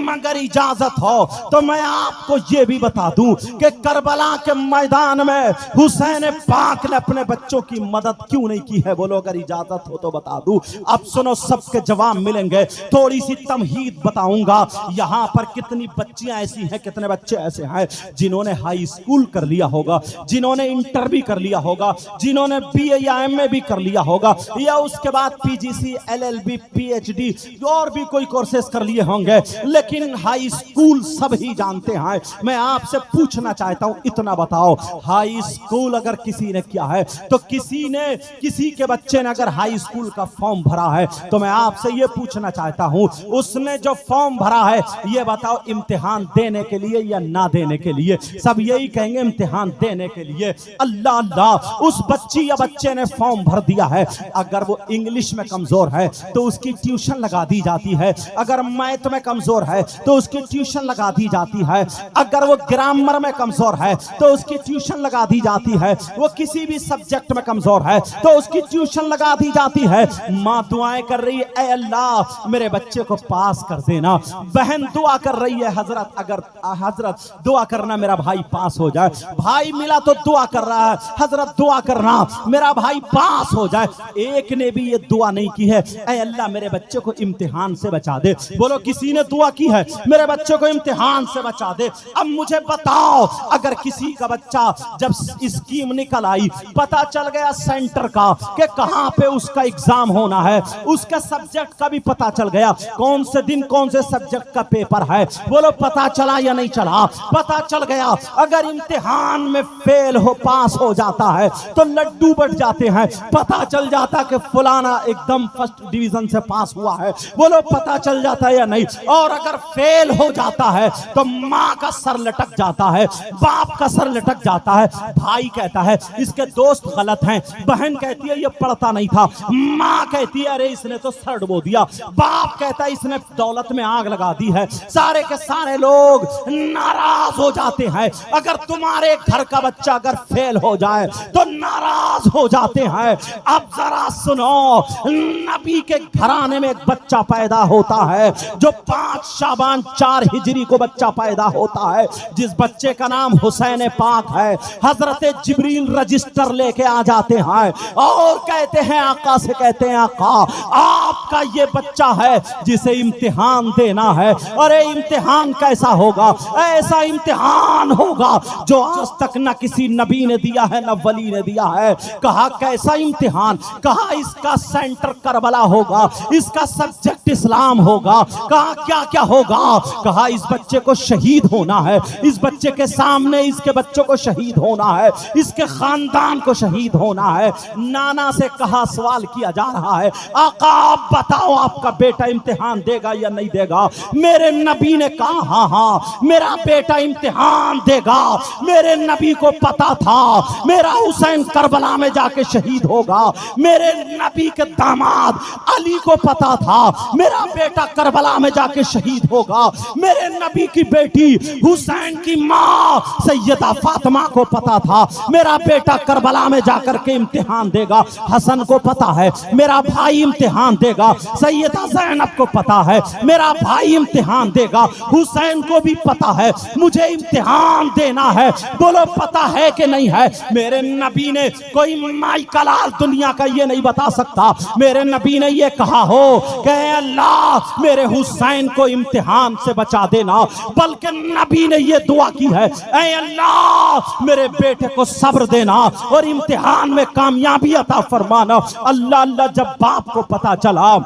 मगर इजाजत हो तो मैं आपको यह भी बता दूं कि करबला के मैदान में हुसैन पाक ने अपने बच्चों की मदद क्यों नहीं की है? बोलो अगर इजाजत हो तो बता दूं। अब सुनो, सबके जवाब मिलेंगे। थोड़ी सी तमहीद बताऊंगा। यहां पर कितनी बच्चियां ऐसी हैं, कितने बच्चे ऐसे हैं जिन्होंने हाई स्कूल कर लिया होगा, जिन्होंने इंटर भी कर लिया होगा, जिन्होंने बीए या एमए भी कर लिया होगा, या उसके बाद पीजीसी, एलएलबी, पीएचडी और भी कोई कोर्सेस कर लिए होंगे, लेकिन हाई स्कूल सब ही जानते हैं। मैं आपसे पूछना चाहता हूं, इतना बताओ, हाई स्कूल अगर किसी ने किया है, तो किसी के बच्चे ने अगर हाई स्कूल का फॉर्म भरा है, तो मैं आपसे यह पूछना चाहता हूं, उसने जो फॉर्म भरा है, यह बताओ इम्तिहान देने के लिए या ना देने के लिए? सब यही कहेंगे इम्तिहान देने के लिए। अल्लाह अल्लाह, उस बच्ची या बच्चे ने फॉर्म भर दिया है। अगर वो इंग्लिश में कमजोर है तो उसकी ट्यूशन लगा दी जाती है, अगर मैथ में कमजोर है तो उसकी ट्यूशन लगा दी जाती है, अगर वो ग्रामर में कमजोर है तो उसकी ट्यूशन लगा दी जाती है, वो किसी भी सब्जेक्ट में कमजोर है तो उसकी ट्यूशन लगा दी जाती है। माँ दुआएं कर रही है, ऐ अल्लाह मेरे बच्चे को पास कर देना। बहन दुआ कर रही है, हजरत अगर हजरत दुआ करना मेरा भाई पास हो जाए। भाई मिला तो दुआ कर रहा है, हजरत दुआ करना मेरा भाई पास हो जाए। एक ने भी ये दुआ नहीं की है, ऐ अल्लाह मेरे बच्चे को इम्तिहान से बचा दे। बोलो किसी ने दुआ की है मेरे बच्चे को इम्तिहान से बचा दे। अब मुझे बताओ, अगर किसी का बच्चा जब स्कीम निकल आई, पता चल गया सेंटर का कि कहां पे उसका एग्जाम होना है, उसका सब्जेक्ट का भी पता चल गया, कौन से दिन कौन से सब्जेक्ट का पेपर है, बोलो पता चला या नहीं चला? पता चल गया। अगर इम्तिहान में फेल हो पास हो जाता है तो लड्डू बट जाते हैं, पता चल जाता कि फलाना एकदम फर्स्ट डिवीजन से पास हुआ है, बोलो पता चल जाता है या नहीं? और अगर फेल हो जाता है तो माँ का सर लटक जाता है, बाप का सर लटक जाता है। भाई कहता है इसके दोस्त गलत हैं, बहन कहती है ये पढ़ता नहीं था, माँ कहती है अरे इसने तो सर डुबो दिया, बाप कहता है इसने दौलत में आग लगा दी है। सारे के सारे लोग नाराज हो जाते हैं। अगर तुम्हारे घर का बच्चा अगर फेल हो जाए तो नाराज हो जाते हैं। अब जरा सुनो, नबी के घराने में एक बच्चा पैदा होता है जो 5 शाबान 4 हिजरी को बच्चा पैदा होता है, जिस बच्चे का नाम हुसैन पाक है। हजरत जिब्रील रजिस्टर लेके आ जाते हैं और कहते हैं आका से, कहते हैं आका आपका ये बच्चा है जिसे इम्तिहान देना है। अरे इम्तिहान कैसा होगा? ऐसा इम्तिहान होगा जो आज तक न किसी नबी ने दिया है न वली ने दिया है। कहा कैसा इम्तिहान? कहा इसका सेंटर करबला होगा, इसका सब्जेक्ट इस्लाम होगा। कहा क्या क्या होगा? कहा इस बच्चे को शहीद होना है, इस बच्चे के सामने इसके बच्चों को शहीद होना है, इसके खानदान को शहीद होना है। नाना से कहा, सवाल किया जा रहा है आका आप बताओ आपका बेटा इम्तिहान देगा या नहीं देगा? मेरे नबी ने कहा हाँ हाँ मेरा बेटा इम्तिहान देगा। मेरे नबी को पता था मेरा हुसैन करबला में जाके शहीद होगा। मेरे नबी के दामाद अली को पता था मेरा बेटा करबला में जाके शहीद होगा। मेरे नबी की बेटी हुसैन की माँ सैयदा फातिमा को पता था मेरा बेटा करबला में जाकर के इम्तिहान देगा। हसन को पता है मेरा भाई इम्तिहान देगा। सैयदा ज़ैनब को पता है मेरा भाई इम्तिहान देगा। हुसैन को भी पता है मुझे इम्तिहान देना है। बोलो पता है कि नहीं है? मेरे नबी ने, कोई माई कलाल दुनिया का ये नहीं बता सकता, मेरे नबी ने ये कहा हो कि अल्लाह मेरे हुसैन को इम्तिहान से बचा देना, बल्कि नबी ने ये दुआ की है ऐ अल्लाह मेरे बेटे को सब्र देना और इम्तिहान में कामयाबी अता फरमाना। अल्लाह अल्लाह। जब बाप को पता चला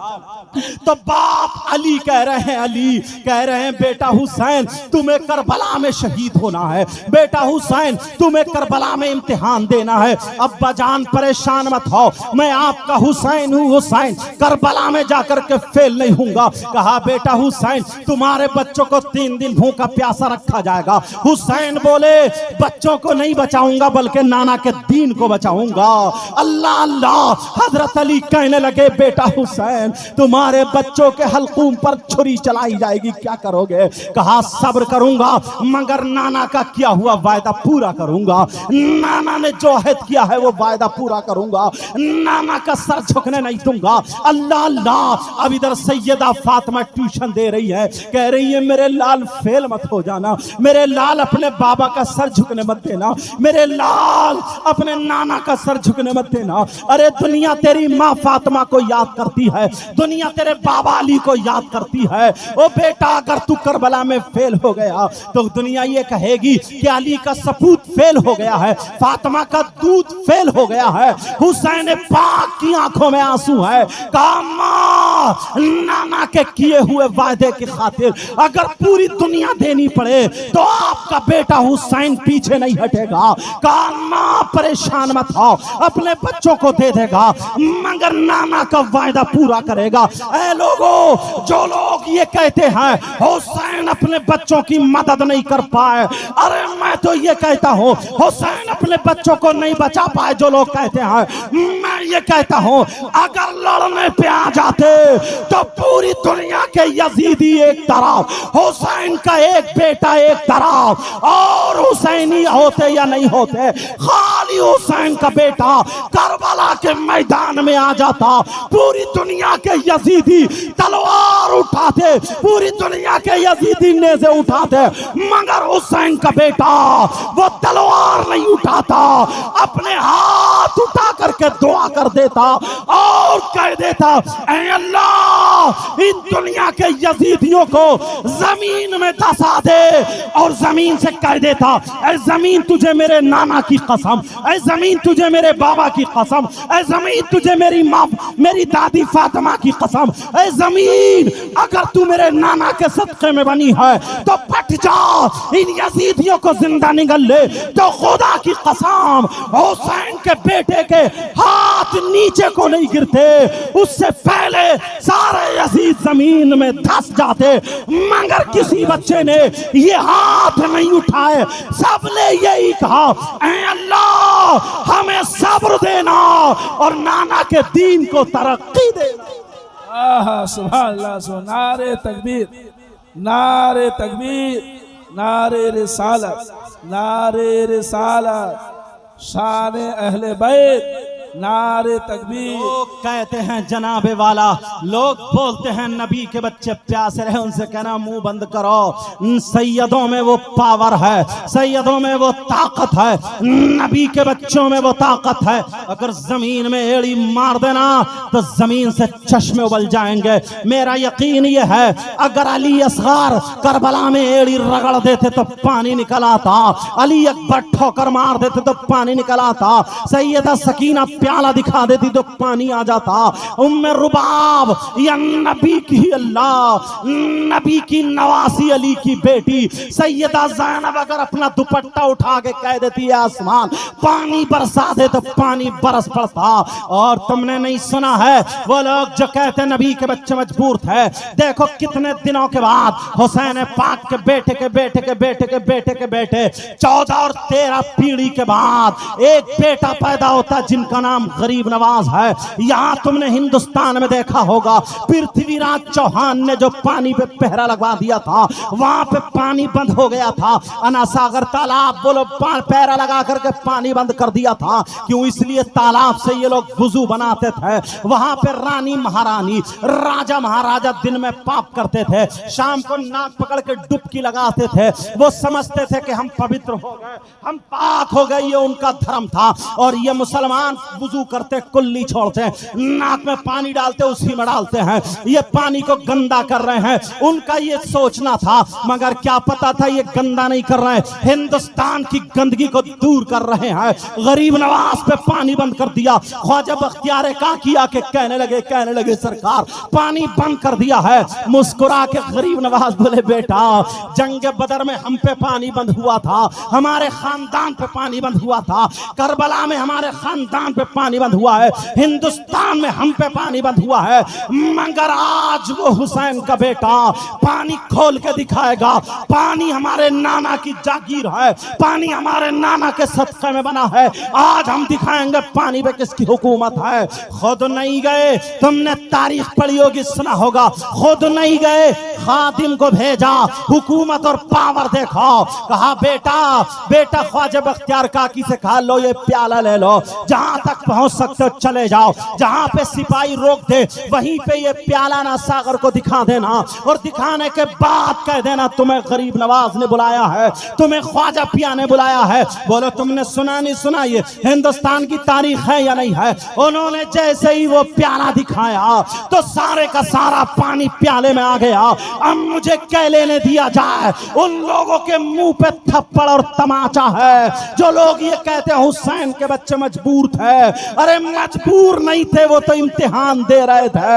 तो बाप अली कह रहे हैं, अली कह रहे हैं बेटा हुसैन तुम्हें करबला में शहीद होना है, बेटा हुसैन तुम्हें करबला में इम्तिहान देना है। अब्बा जान परेशान मत हो, मैं आपका हुसैन हूँ, हुसैन करबला में जाकर के फेल नहीं हूँगा। कहा बेटा हुसैन तुम्हारे बच्चों को 3 दिन भूखा प्यासा रखा जाएगा। हुसैन बोले बच्चों को नहीं बचाऊंगा बल्कि नाना के दीन को बचाऊंगा। अल्लाह अल्लाह। हजरत अली कहने लगे बेटा हुसैन तुम्हारे बच्चों के हल्कूम पर छुरी चलाई जाएगी, क्या करोगे? कहा सब्र करूंगा मगर नाना का किया हुआ वायदा पूरा करूंगा। नाना ने जो अहद किया है वो वायदा पूरा करूंगा, नाना का सर झुकने नहीं दूंगा। अल्लाह अल्लाह। अब इधर सैयदा फातिमा ट्यूशन दे रही है, कह रही है मेरे लाल फेल मत हो जाना, मेरे लाल अपने बाबा का सर झुकने मत देना, मेरे लाल अपने नाना का सर झुकने मत देना। अरे दुनिया तेरी माँ फातिमा को याद करती है, दुनिया तेरे बाबा अली को याद करती है। ओ बेटा अगर तू करबला में फेल हो गया तो दुनिया ये कहेगी कि अली का सपूत फेल हो गया है, फातिमा का दूध फेल हो गया है, हुसैन पाक की आंखों में आंसू है। कहा माँ नाना के किए हुए वादे की खातिर अगर पूरी दुनिया देनी पड़े तो आपका बेटा हुसैन पीछे नहीं हटेगा। कहा माँ परेशान मत हो, अपने बच्चों को दे देगा मगर नाना का वायदा पूरा करेगा। ऐ लोगों, जो लोग ये कहते हैं हुसैन अपने बच्चों की मदद नहीं कर पाए, अरे मैं तो ये कहता हूँ हुसैन अपने बच्चों को नहीं बचा पाए। जो लोग कहते हैं, मैं ये कहता हूँ अगर लड़ने पे आ जाते तो पूरी दुनिया के यजीदी एक तरफ, हुसैन का एक बेटा एक तरफ, और हुसैनी होते या नहीं होते, खाली हुसैन का बेटा करबला के मैदान में आ जाता, पूरी दुनिया के यजीदी तलवार उठाते, पूरी दुनिया के यजीदी नेज़े उठाते, मगर हुसैन का बेटा वो तलवार नहीं उठाता, अपने हाथ उठा करके दुआ कर देता और कह देता, ऐ अल्लाह इन दुनिया के यजीदियों को जमीन में धंसा दे, और जमीन से कह देता, ऐ जमीन तुझे मेरे नाना की कसम, ऐ जमीन तुझे मेरे बाबा की कसम, ऐ जमीन तुझे मेरी माँ मेरी दादी फातिमा की कसम, ऐ जमीन अगर तू मेरे नाना के सदक़े में बनी है तो फट जा, इन यजीदियों को जिंदा निगल ले। तो खुदा की कसम हुसैन के बेटे के हाथ नीचे को नहीं गिरते, उससे पहले सारे यजीद जमीन में धंस जाते, मगर किसी बच्चे ने ये हाथ नहीं उठाए, सबने यही कहा, ऐ अल्लाह हमें सब्र देना और नाना के दीन को तरक्की देना। सुभान अल्लाह, नारे तकबीर, नारे तकबीर, नारे रिसालत, नारे रिसालत, शान अहले बैत, नारे तकबीर। लोग कहते हैं जनाबे वाला, लोग बोलते हैं नबी के बच्चे प्यासे रहे, उनसे कहना मुंह बंद करो, सैयदों में वो पावर है, सैयदों में वो ताकत है, नबी के बच्चों में वो ताकत है। अगर जमीन में एड़ी मार देना तो जमीन से चश्मे उबल जाएंगे। मेरा यकीन ये है अगर अली असगर करबला में एड़ी रगड़ देते तो पानी निकल आता, अली अकबर ठोकर मार देते तो पानी निकल आता, सैयदा सकीना प्याला दिखा देती तो पानी आ जाता, उम्मे रुबाब या नबी की अल्लाह नबी की नवासी अली की बेटी सैयदा ज़ैनब अगर अपना दुपट्टा उठा के कह देती है आसमान पानी बरसा दे तो पानी बरस पड़ता। और तुमने नहीं सुना है वो लोग जो कहते नबी के बच्चे मजबूर थे, देखो कितने दिनों के बाद हुसैन पाक के बेटे के बेटे के बेटे के बेटे के बेटे 14 और 13 पीढ़ी के बाद एक बेटा पैदा होता जिनका नाम गरीब नवाज है। यहां तुमने हिंदुस्तान में देखा होगा पृथ्वीराज चौहान ने जो पानी पे पहरा लगवा दिया था, वहां पे पानी बंद हो गया था, अनासागर तालाब बोलो पहरा लगा करके पानी बंद कर दिया था। क्यों? इसलिए तालाब से ये लोग वुजू बनाते थे। वहां पे रानी महारानी राजा महाराजा दिन में पाप करते थे, शाम को नाक पकड़ के डुबकी लगाते थे। वो समझते थे कि हम पवित्र हो गए, हम पाक हो गए, ये उनका धर्म था। और ये मुसलमान वुजू करते कुल्ली छोड़ते, नाक में पानी डालते उसी में डालते हैं, ये पानी को गंदा कर रहे हैं, उनका ये सोचना था। मगर क्या पता था ये गंदा नहीं कर रहे हैं, हिंदुस्तान की गंदगी को दूर कर रहे हैं। गरीब नवाज पे पानी बंद कर दिया। ख्वाजा बख्तियार काकी आके कहने लगे सरकार पानी बंद कर दिया है। मुस्कुरा के गरीब नवाज बोले बेटा जंग बदर में हम पे पानी बंद हुआ था, हमारे खानदान पे पानी बंद हुआ था, करबला में हमारे खानदान पे पानी बंद हुआ है, हिंदुस्तान में हम पे पानी बंद हुआ है, मगर आज वो हुसैन का बेटा पानी खोल के दिखाएगा। पानी हमारे नाना की जागीर है, पानी हमारे नाना के सदक़े में बना है। आज हम दिखाएंगे पानी पे किसकी हुकूमत है। खुद नहीं गए, तुमने तारीख पढ़ी होगी, सुना होगा, खुद नहीं गए, खादिम को भेजा, हुकूमत और पावर देखो, कहा बेटा बेटा ख्वाजा बख्तियार काकी से कहा लो ये प्याला ले लो, जहां तक पहुंच सकते हो चले जाओ, जहां पे सिपाही रोक दे वहीं पे ये प्याला ना सागर को दिखा देना, और दिखाने के बाद कह देना तुम्हें गरीब नवाज ने बुलाया है, तुम्हें ख्वाजा पिया ने बुलाया है। बोलो तुमने सुना नहीं सुना? ये हिंदुस्तान की तारीख है या नहीं है? उन्होंने जैसे ही वो प्याला दिखाया तो सारे का सारा पानी प्याले में आ गया। अब मुझे क्या लेने दिया जाए, उन लोगों के मुंह पे थप्पड़ और तमाचा है जो लोग ये कहते हैं हुसैन के बच्चे मजबूर थे। अरे मजबूर नहीं थे, वो तो इम्तिहान दे रहे थे।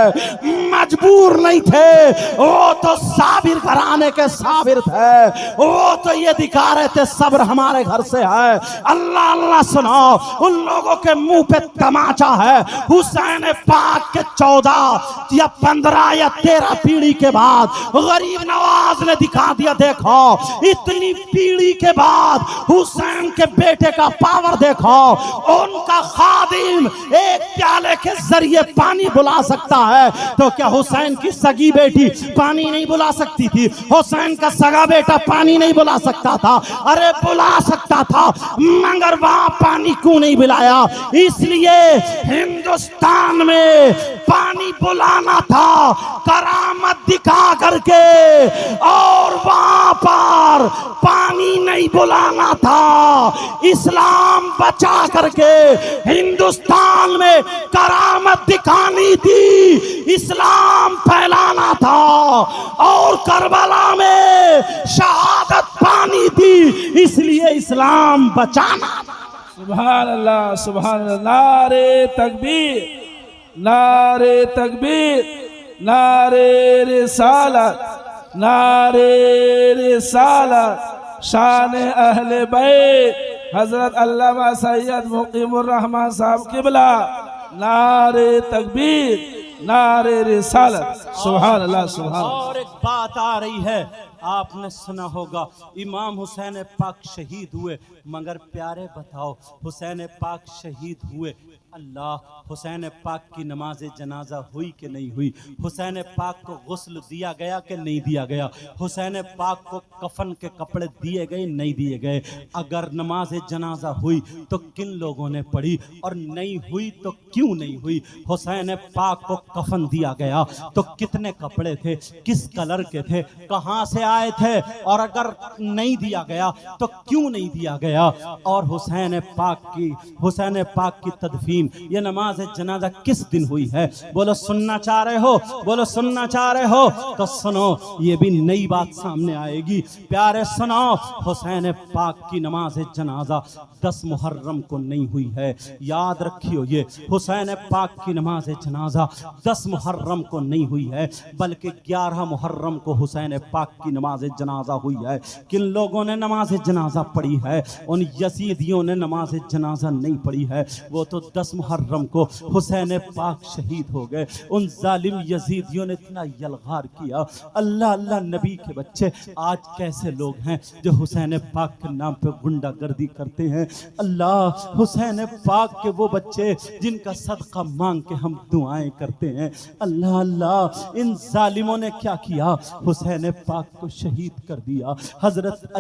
मजबूर नहीं थे, वो तो साबिर घराने के साबिर थे। वो तो ये दिखा रहे थे सब्र हमारे घर से है। अल्लाह अल्लाह सुनो, उन लोगों के मुंह पे तमाचा है। हुसैन पाक के 14 या 15 या 13 पीढ़ी के बाद गरीब नवाज ने दिखा दिया, देखो इतनी पीढ़ी के बाद हुसैन के बेटे का पावर देखो। उनका खादिम एक प्याले के जरिए पानी बुला सकता है, तो क्या हुसैन की सगी बेटी पानी नहीं बुला सकती थी? हुसैन का सगा बेटा पानी नहीं बुला सकता था? अरे बुला सकता था, मगर वहां पानी क्यों नहीं बुलाया? इसलिए हिंदुस्तान में पानी बुलाना था करामत दिखा करके, और वहां पर पानी नहीं बुलाना था इस्लाम बचा करके। हिंदुस्तान में करामत दिखानी थी, इस्लाम फैलाना था, और करबला में शहादत पानी थी, इसलिए इस्लाम बचाना था। सुभान अल्लाह, सुभान अल्लाह। नारे तकबीर, नारे तकबीर, नारे रिसालत, नारे रिसालत। शान अहले बैत हजरत अल्लामा सैयद मुकीमुर रहमान साहब किबला। नारे तकबीर, नारे रिसालत। सुभान अल्लाह, सुभान अल्लाह। और एक बात आ रही है, आपने सुना होगा इमाम हुसैन पाक शहीद हुए, मगर प्यारे बताओ हुसैन पाक शहीद हुए, अल्लाह हुसैन पाक की नमाज जनाजा हुई कि नहीं हुई? हुसैन पाक को गुस्ल दिया गया कि नहीं दिया गया? हुसैन पाक को कफन के कपड़े दिए गए नहीं दिए गए? अगर नमाज जनाजा हुई तो किन लोगों ने पढ़ी, और नहीं हुई तो क्यों नहीं हुई? हुसैन पाक को कफन दिया गया तो कितने कपड़े थे, किस कलर के थे, कहां से आए थे, और अगर नहीं दिया गया तो क्यों नहीं दिया गया? और हुसैन पाक की तदफीन, ये नमाज जनाजा किस दिन हुई है? बोलो सुनना चाह रहे हो? बोलो सुनना चाह रहे हो तो सुनो, ये भी नई बात सामने आएगी। प्यारे सुनो, हुसैन पाक की नमाज जनाजा 10 मुहर्रम को नहीं हुई है। याद रखियो, ये हुसैन पाक की नमाज जनाजा 10 मुहर्रम को नहीं हुई है, बल्कि 11 मुहर्रम को हुसैन पाक की नमाज जनाजा हुई है। किन लोगों ने नमाज जनाजा पढ़ी है? उन यजीदियों ने नमाज जनाजा नहीं पढ़ी है। वो तो 10 मुहर्रम को हुसैन पाक शहीद हो गए। उन जालिम यजीदियों ने इतना यलगार किया। अल्लाह अल्लाह नबी के बच्चे, आज कैसे लोग हैं जो हुसैन पाक के नाम पे गुंडागर्दी करते हैं? अल्लाह हुसैन पाक के वो बच्चे जिनका सदका मांग के हम दुआएं करते हैं। अल्लाह अल्लाह, इन जालिमों ने क्या किया? हुसैन पाक को शहीद कर दिया। हजरत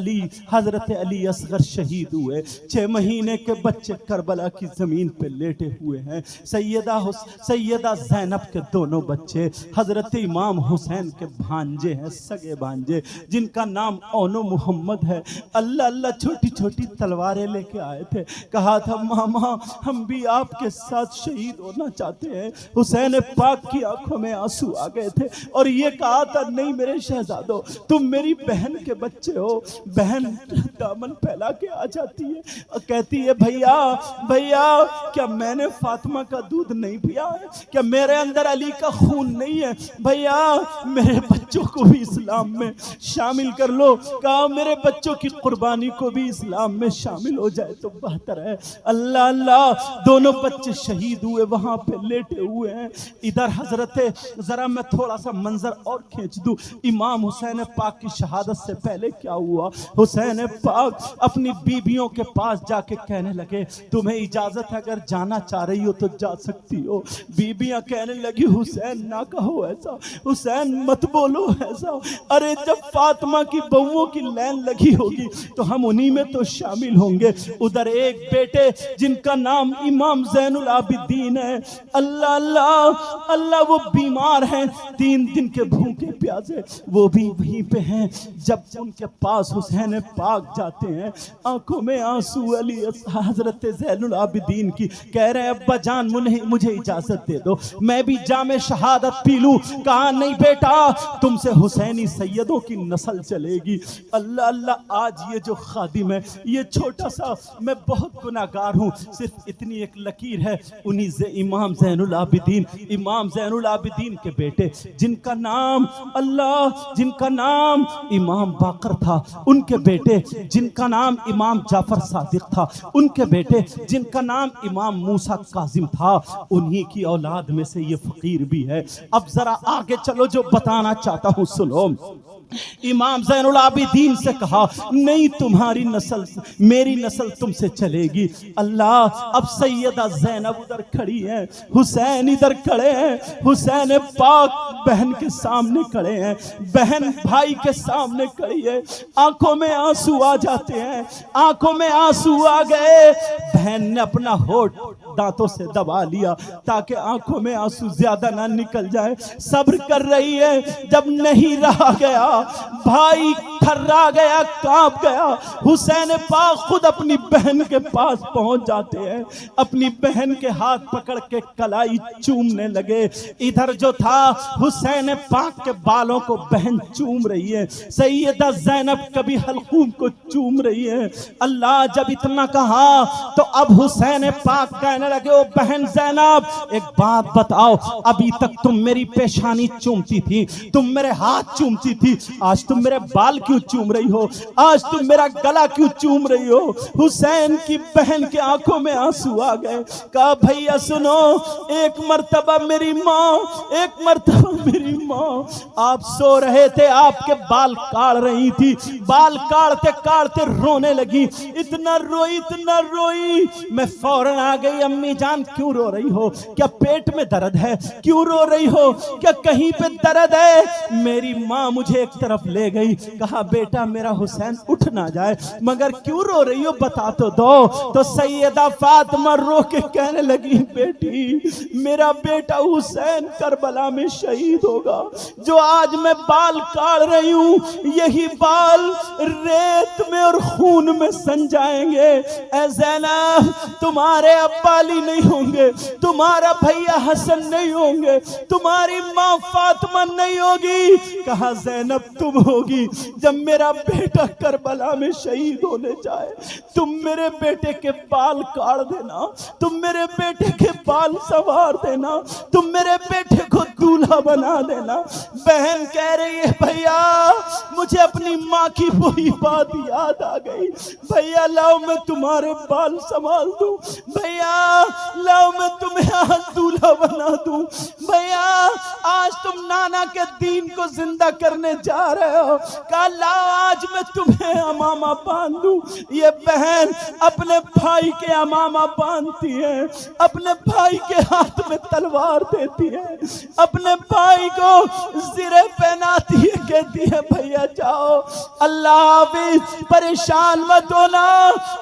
अली असगर शहीद हुए। 6 महीने के बच्चे करबला की जमीन पे लेटे हुए हैं। सैयदा ज़ैनब के दोनों बच्चे हजरत इमाम हुसैन के भांजे हैं, सगे भांजे, जिनका नाम ओनो मोहम्मद है। अल्लाह अल्लाह, छोटी छोटी तलवारें लेके आए थे। कहा था मामा हम भी आपके साथ शहीद होना चाहते हैं। हुसैन पाक की आंखों में आंसू आ गए थे और ये कहा था नहीं मेरे शहजादो, तुम मेरी बहन के बच्चे हो। बहन दामन फैला के आ जाती है और कहती है भैया भैया, क्या मैंने फातिमा का दूध नहीं पिया है? क्या मेरे अंदर अली का खून नहीं है? भैया मेरे बच्चों को भी इस्लाम में शामिल कर लो। कहा मेरे बच्चों की कुर्बानी को भी इस्लाम में शामिल हो जाए तो बेहतर है। अल्लाह अल्लाह, दोनों बच्चे शहीद हुए, वहां पे लेटे हुए हैं। इधर हजरत, जरा मैं थोड़ा सा मंजर और खींच दूं। इमाम हुसैन पाक की शहादत से पहले क्या हुआ? हुसैन पाक अपनी बीबियों के पास जाके कहने लगे तुम्हें इजाजत है, अगर जाना चाह रही हो तो जा सकती हो। बीबियां कहने लगी हुसैन ना कहो ऐसा, हुसैन मत बोलो ऐसा। अरे जब फातिमा की बहुओं की लाइन लगी होगी तो हम उन्हीं में तो शामिल होंगे। उधर एक बेटे जिनका नाम इमाम ज़ैनुल आबिदीन है, अल्लाह अल्लाह अल्लाह, वो बीमार हैं, 3 दिन के भूखे प्यासे, वो भी वहीं पे हैं। जब उनके पास हुसैन पाक जाते हैं, आंखों में आंसू अली हजरत ज़ैनुल आबिदीन की, कह रहे हैं अब्बा जान मुझे इजाजत दे दो, मैं भी जामे शहादत पी लूं। कहा नहीं बेटा, तुमसे हुसैनी सैयदों की नस्ल चलेगी। अल्लाह अल्लाह, आज ये जो खादिम है, ये छोटा सा, मैं बहुत गुनाहगार हूँ, सिर्फ इतनी एक लकीर है, उन्हीं से इमाम ज़ैनुल आबिदीन के बेटे, जिनका नाम अल्लाह, जिनका नाम इमाम बाकर था, उनके बेटे, जिनका नाम इमाम जाफर सादिक था, उनके बेटे, जिनका नाम इमाम मूसा काजिम था, उन्हीं की औलाद में से ये फकीर भी है। अब जरा आगे चलो, जो बताना चाहता हूं सुनो। इमाम ज़ैनुल आबिदीन से कहा, नहीं तुम्हारी नस्ल, मेरी नस्ल तुमसे चलेगी। अल्लाह, अब सैयदा ज़ैनब उधर खड़ी है, हुसैन इधर खड़े हैं, हुसैन पाक बहन के सामने खड़े हैं, बहन भाई के सामने खड़ी है, आंखों में आंसू आ जाते हैं, आंखों में आंसू आ गए। बहन ने अपना होठ दांतों से दबा लिया ताकि आंखों में आंसू ज्यादा ना निकल जाए, सब्र कर रही है। जब नहीं रहा गया, भाई थर्रा गया, कांप गया, हुसैन पाक खुद अपनी बहन के पास पहुंच जाते हैं, अपनी बहन के हाथ पकड़ के कलाई चूमने लगे। इधर जो था, हुसैन पाक के बालों को बहन चूम रही है, सैयदा ज़ैनब कभी हल्कूम को चूम रही है। अल्लाह, जब इतना कहा तो अब हुसैन पाक कहने लगे, ओ बहन ज़ैनब, एक बात बताओ, अभी तक तुम मेरी पेशानी चूमती थी, तुम मेरे हाथ चूमती थी, आज तुम मेरे बाल क्यों चूम रही हो, आज तुम मेरा गला क्यों चूम रही हो? हुसैन की बहन के आंखों में आंसू आ गए। कहा, भैया सुनो, एक मर्तबा मेरी माँ, एक मर्तबा मेरी माँ, आप सो रहे थे, आपके बाल काट रही थी, बाल काटते काटते रोने लगी, इतना रोई, मैं फौरन आ गई। अम्मी जान, क्यों रो रही हो? क्या पेट में दर्द है? क्यों रो रही हो? क्या कहीं पे दर्द है? मेरी माँ मुझे एक तरफ ले गई, कहा, बेटा मेरा हुसैन उठ ना जाए, मगर क्यों रो रही हो, बता तो दो। तो सैयदा फातिमा रो के कहने लगी, बेटी, मेरा बेटा हुसैन करबला में शहीद होगा, जो आज मैं बाल काट रही हूँ, यही बाल रेत में और खून में सन जाएंगे। ऐ ज़ैनब, तुम्हारे अब्बा अली नहीं होंगे, तुम्हारा भैया हसन नहीं होंगे, तुम्हारी माँ फातिमा नहीं होगी। कहा, ज़ैनब तुम होगी। जब मेरा बेटा करबला में शहीद होने जाए, तुम मेरे बेटे के बाल काट देना, तुम मेरे बेटे के बाल संवार देना, तुम मेरे बेटे को दूल्हा बना देना। बहन कह रही है, भैया मुझे अपनी माँ की वही बात याद आ गई, भैया लाओ मैं तुम्हारे बाल संभाल दूं, भैया लाओ मैं तुम्हें आज दूल्हा बना दूं, भैया आज तुम नाना के दीन को जिंदा करने जा रहे हो, कहा लाओ आज मैं तुम्हें अमामा बांध दूं। ये बहन अपने भाई के अमामा बांधती है, अपने भाई के हाथ में तलवार देती है, अपने भाई को ज़िरे पहनाती है, कहती है भैया जाओ, अल्लाह हाफ़िज़, परेशान मत होना,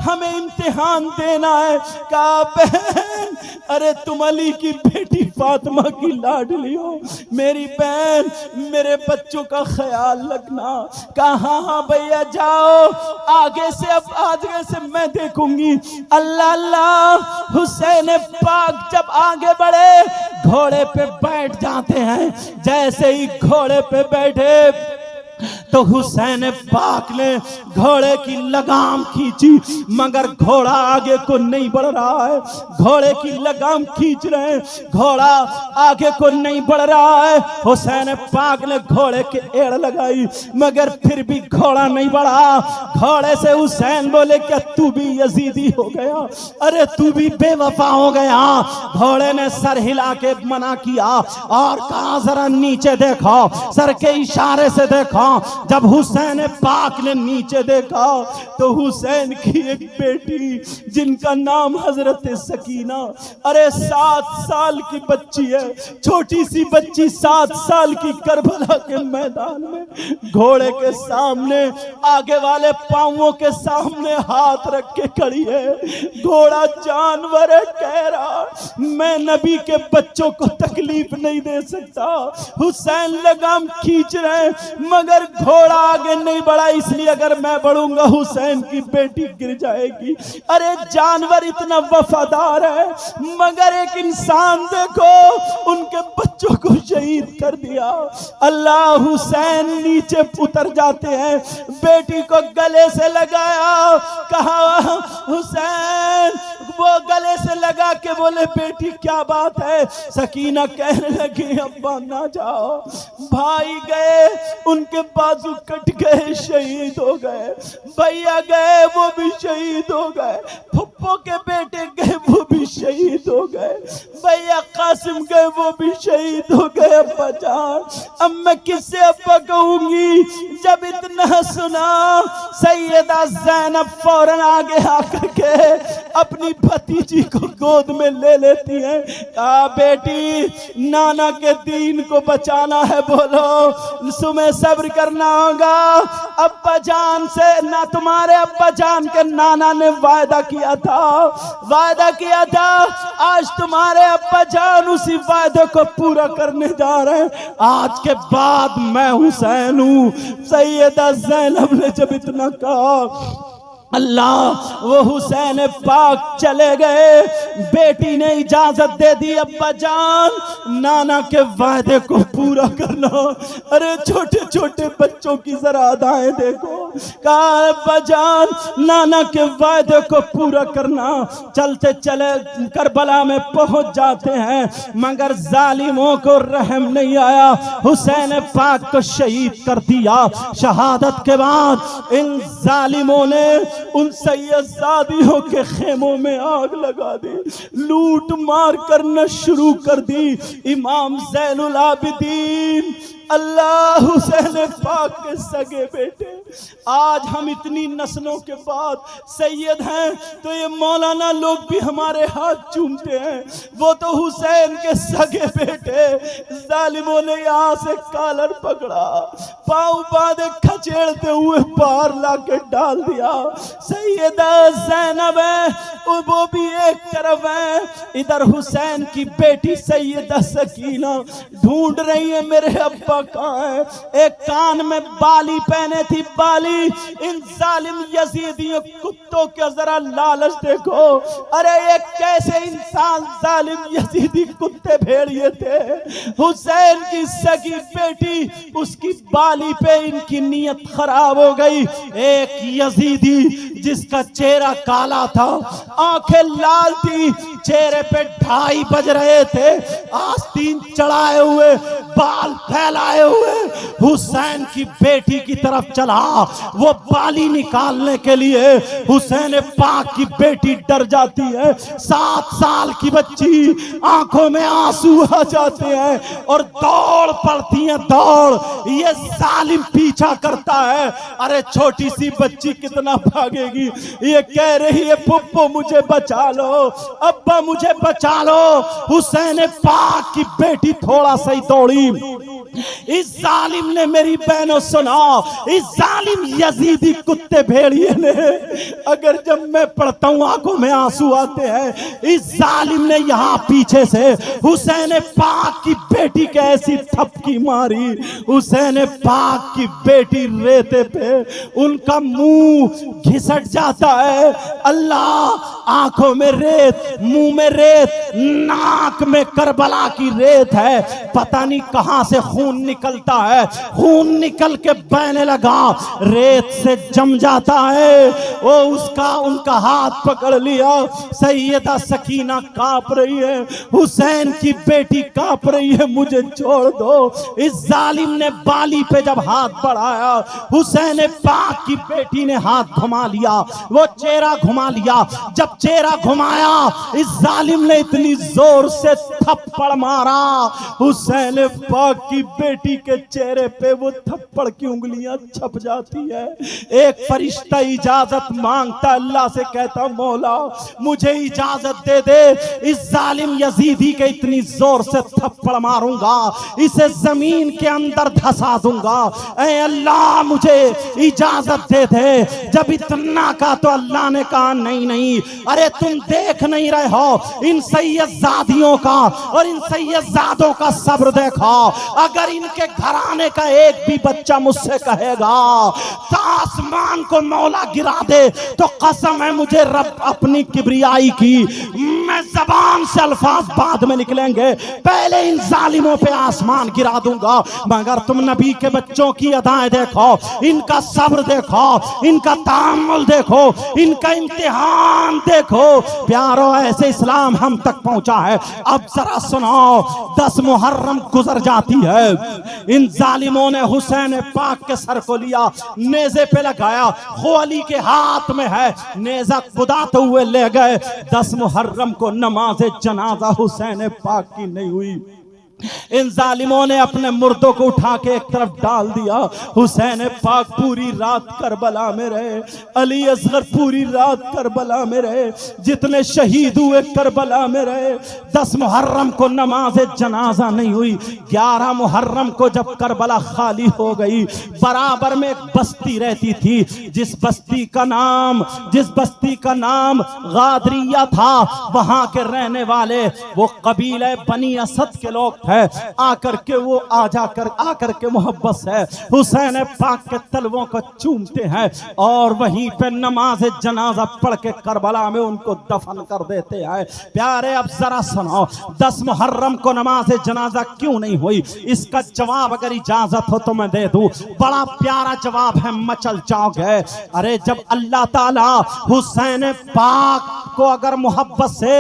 हमें इम्तिहान देना है। कहा, बहन अरे तुम अली की बेटी फातिमा की लाडली हो, मेरी बहन, मेरे बच्चों का ख्याल रखना। कहा, हाँ भैया जाओ, आगे से अब आगे से मैं देखूंगी। अल्लाह अल्लाह, हुसैन पाक जब आगे बढ़े, घोड़े पे बैठ जाते हैं। जैसे ही घोड़े पे बैठे तो हुसैन पाक ने घोड़े की लगाम खींची, मगर घोड़ा आगे को नहीं बढ़ रहा है, घोड़े की लगाम खींच रहे हैं, घोड़ा आगे को नहीं बढ़ रहा है। हुसैन पाक ने घोड़े के एड़ लगाई, मगर फिर भी घोड़ा नहीं बढ़ा। घोड़े से हुसैन बोले, क्या तू भी यजीदी हो गया? अरे तू भी बेवफा हो गया? घोड़े ने सर हिला के मना किया और कहा, जरा नीचे देखो, सर के इशारे से देखो। जब हुसैन पाक ने नीचे देखा तो हुसैन की एक बेटी, जिनका नाम हजरत सकीना, अरे 7 साल की बच्ची है, छोटी सी बच्ची 7 साल की, करबला के मैदान में घोड़े के सामने, आगे वाले पांवों के सामने हाथ रख के खड़ी है। घोड़ा जानवर है, कह रहा मैं नबी के बच्चों को तकलीफ नहीं दे सकता। हुसैन लगाम खींच रहे, मगर थोड़ा आगे नहीं बढ़ा, इसलिए अगर मैं बढ़ूंगा हुसैन की बेटी गिर जाएगी। अरे जानवर इतना वफादार है, मगर एक इंसान देखो उनके बच्चों को शहीद कर दिया। अल्लाह, हुसैन नीचे उतर जाते हैं, बेटी को गले से लगाया, कहा हुसैन, वो गले से लगा के बोले बेटी क्या बात है? सकीना कहने लगी अब्बा ना जाओ। भाई गए, उनके बाजू कट गए, शहीद हो गए। भैया गए, वो भी शहीद हो गए। फुप्पो के बेटे गए, वो भी शहीद हो गए। भैया कासिम गए, वो भी शहीद हो गए। अब्बा जान, अब मैं किससे अब्बा कहूंगी? जब इतना सुना, सैयदा ज़ैनब फौरन आगे आकर के अपनी भतीजी को गोद में ले लेती है। कहा बेटी, नाना के दीन को बचाना है, बोलो तुम्हें सब्र करना होगा। अब्बा जान से ना, तुम्हारे अब्बा जान के नाना ने वायदा किया था, आज तुम्हारे अब्बा जान उसी वायदे को पूरा करने जा रहे हैं। आज के बाद मैं हुसैन हूं। सैयदा ज़ैनब ने जब इतना कहा, अल्लाह, वो हुसैन पाक चले गए। बेटी ने इजाजत दे दी, अब्बा जान नाना के वायदे को पूरा करना। अरे छोटे छोटे बच्चों की जरा अदाएं देखो। कहा अब्बा जान नाना के वायदे को पूरा करना। चलते चले करबला में पहुंच जाते हैं, मगर जालिमों को रहम नहीं आया, हुसैन पाक को शहीद कर दिया। शहादत के बाद इन जालिमों ने उन सैयदजादियों के खेमों में आग लगा दी, लूट मार करना शुरू कर दी। इमाम ज़ैनुल आबिदीन अल्लाह हुसैन पाक के सगे बेटे, आज हम इतनी नस्लों के बाद सैयद हैं तो ये मौलाना लोग भी हमारे हाथ चूमते हैं। वो तो हुसैन के सगे बेटे। जालिमों ने यहाँ से कॉलर पकड़ा, पांव बांधे खचेड़ते हुए पार लाके डाल दिया। सैयदा ज़ैनब है, वो भी एक तरफ है, इधर हुसैन की बेटी सैयदा सकीना ढूंढ रही है मेरे अब्बा कहाँ है। एक कान में बाली पहने थी, बाली। इन जालिम यजीदियों कुत्तों के जरा लालच देखो। अरे ये कैसे इंसान जालिम यजीदी कुत्ते भेड़िए थे। हुसैन की सगी बेटी, उसकी बाली पे इनकी नीयत खराब हो गई। एक यजीदी जिसका चेहरा काला था, आंखें लाल थी, चेहरे पे 2.5 बज रहे थे, आस्तीन चढ़ाए हुए, बाल फैलाए हुए हुसैन की बेटी की तरफ चला। वो बाली निकालने के लिए हुसैन पाक की बेटी डर जाती है। 7 साल की बच्ची, आंखों में आंसू आ जाते हैं और दौड़ पड़ती है, दौड़। ये जालिम पीछा करता है। अरे छोटी सी बच्ची कितना भागेगी। ये कह रही है पुप्पो मुझे बचा लो, अब्बा मुझे बचा लो। हुसैन पाक की बेटी थोड़ा सा ही दौड़ी। इस जालिम ने, मेरी बहनों सुना, इस जालिम यजीदी कुत्ते भेड़िए ने, अगर जब मैं पढ़ता हूं आंखों में आंसू आते हैं, इस जालिम ने यहां पीछे से हुसैन पाक की बेटी के ऐसी थपकी मारी, हुसैन पाक की बेटी रेते पे उनका मुंह घिसट जाता है। अल्लाह, आंखों में रेत, मुंह में रेत, नाक में करबला की रेत है। पता नहीं कहां से खून निकलता है, खून निकल के बहने लगा, रेत से जम जाता है। वो उनका हाथ पकड़ लिया। सैयदा सकीना कांप रही है, हुसैन की बेटी कांप रही है, मुझे छोड़ दो। इस जालिम ने बाली पे जब हाथ बढ़ाया, हुसैन पाक की बेटी ने हाथ घुमा लिया, वो चेहरा घुमा लिया। जब चेहरा घुमाया, इस जालिम ने इतनी जोर से थप्पड़ मारा, हुसैन पाक की बेटी के चेहरे पे वो थप्पड़ की उंगलियां छप जाती है। एक फरिश्ता इजाजत मांगता, अल्लाह से कहता मौला मुझे इजाजत दे दे, इस जालिम यजीदी के इतनी जोर से थप्पड़ मारूंगा, इसे जमीन के अंदर धंसा दूंगा। ऐ अल्लाह मुझे इजाजत दे दे। जब इतना का तो अल्लाह ने कहा नहीं नहीं, अरे तुम देख नहीं रहे हो इन सैयदजादियों का और इन सैयदजादों का सब्र देखो। अगर अगर इनके घराने का एक भी बच्चा मुझसे कहेगा तो आसमान को मौला गिरा दे, तो कसम है मुझे रब अपनी किबरियाई की, मैं जबान से अल्फाज बाद में निकलेंगे, पहले इन जालिमों पे आसमान गिरा दूंगा। मगर तुम नबी के बच्चों की अदाएं देखो, इनका सब्र देखो, इनका तामुल देखो, इनका इम्तिहान देखो। प्यारो, ऐसे इस्लाम हम तक पहुंचा है। अब जरा सुनो, 10 मुहर्रम गुजर जाती है, इन जालिमों ने हुसैन पाक के सर को लिया, नेज़े पे लगाया, खो अली के हाथ में है, नेज़ा कुदाते हुए ले गए। 10 मुहर्रम को नमाज जनाजा हुसैन पाक की नहीं हुई। इन जालिमों ने अपने मुर्दों को उठा के एक तरफ डाल दिया। हुसैन पाक पूरी रात करबला में रहे, अली असगर पूरी रात करबला में रहे, जितने शहीद हुए करबला में रहे। 10 मुहर्रम को नमाज जनाजा नहीं हुई। 11 मुहर्रम को जब करबला खाली हो गई, बराबर में एक बस्ती रहती थी, जिस बस्ती का नाम गादरिया था। वहां के रहने वाले वो कबीले बनी असद के लोग है। आकर के वो आकर के मोहब्बत से हुसैन पाक के तलवों को चूमते हैं और वहीं पे नमाज जनाजा पढ़ के करबला में उनको दफन कर देते हैं। प्यारे, अब जरा सुनो, 10 मुहर्रम को नमाज जनाजा क्यों नहीं हुई? इसका जवाब अगर इजाजत हो तो मैं दे दूं। बड़ा प्यारा जवाब है, मचल जाओगे। अरे, जब अल्लाह ताला हुसैन पाक को अगर मोहब्बत से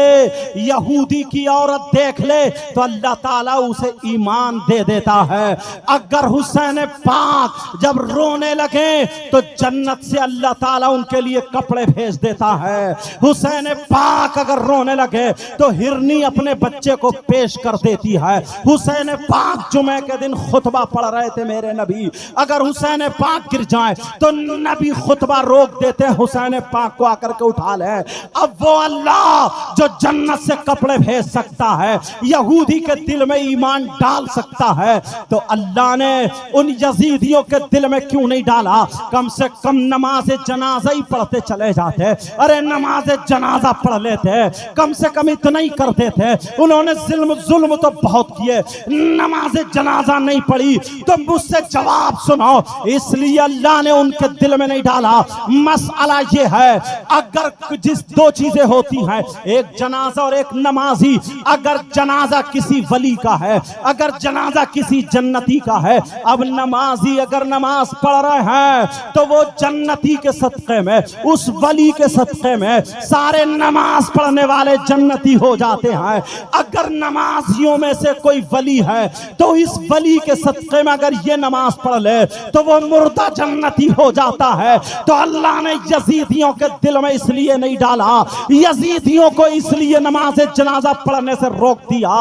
यहूदी की औरत देख ले तो अल्लाह ताला उसे ईमान दे देता है। अगर हुसैन पाक जब रोने लगे तो जन्नत से अल्लाह ताला उनके लिए कपड़े भेज देता है। हुसैन पाक अगर रोने लगे तो हिरनी अपने बच्चे को पेश कर देती है। हुसैन पाक जुमे के दिन खुतबा पढ़ रहे थे मेरे नबी, अगर हुसैन पाक गिर जाए तो नबी खुतबा रोक देते हैं, हुसैन पाक को आकर के उठा ले। अब वो अल्लाह जो जन्नत से कपड़े भेज सकता है, यहूदी के दिल में ईमान डाल सकता है, तो अल्लाह ने उन यजीदियों के दिल में क्यों नहीं डाला? कम से कम नमाज जनाजा ही पढ़ते चले जाते। अरे, नमाज जनाजा पढ़ लेते, कम से कम इतना ही करते थे। उन्होंने जुल्म तो बहुत किए, नमाज जनाजा नहीं पढ़ी। तो मुझसे जवाब सुनो, इसलिए अल्लाह ने उनके दिल में नहीं डाला। मसला ये है, अगर जिस 2 चीजें होती हैं, एक जनाजा और एक नमाजी, अगर जनाजा किसी वली का है, अगर जनाजा किसी जन्नती का है, अब नमाजी अगर नमाज पढ़ रहे हैं तो वो जन्नती के सदक़े में, उस वली के सदक़े में सारे नमाज पढ़ने वाले जन्नती हो जाते हैं। अगर नमाजियों में से कोई वली है तो इस वली के सदक़े में अगर ये नमाज पढ़ ले तो वो मुर्दा जन्नती हो जाता है। तो अल्लाह ने यजीदियों के दिल में इसलिए नहीं डाला, यजीदियों को इसलिए नमाज जनाजा पढ़ने से रोक दिया।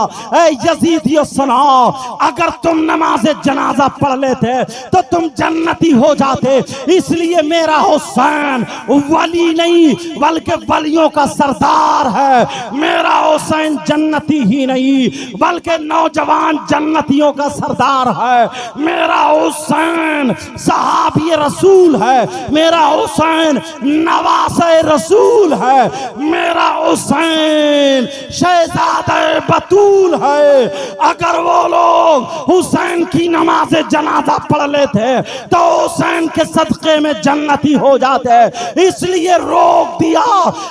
यजीदियों सुनो, अगर तुम नमाज जनाजा पढ़ लेते तो तुम जन्नती हो जाते। इसलिए मेरा हुसैन वली नहीं बल्कि वलियों का सरदार है। मेरा हुसैन जन्नती ही नहीं बल्कि नौजवान जन्नतियों का सरदार है। मेरा हुसैन सहाबी रसूल है। मेरा हुसैन नवासे रसूल है। मेरा हुसैन शहजादे बतूल है। अगर वो लोग हुसैन की नमाज जनाजा पढ़ लेते तो हुसैन के सदक़े में जन्नती हो जाते। इसलिए रोक दिया।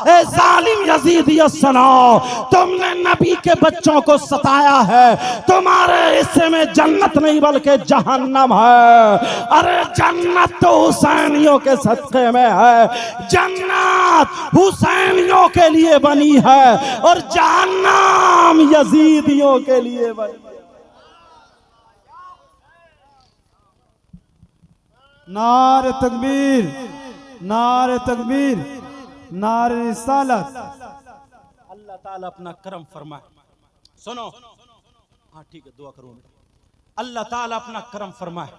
ए जालिम यजीदियों, सुनो, तुमने नबी के बच्चों को सताया है, तुम्हारे हिस्से में जन्नत नहीं बल्कि जहन्नम है। अरे, जन्नत तो हुसैनियों के सदक़े में है, जन्नत हुसैनियों के लिए बनी है और जहन्नम यजीदियों के लिए बनी। नारे तकबीर, नारे तकबीर, नारे रिसालत। अल्लाह ताला अपना करम फरमाए। सुनो, हाँ ठीक है, दुआ करो। अल्लाह ताला अपना करम फरमाए।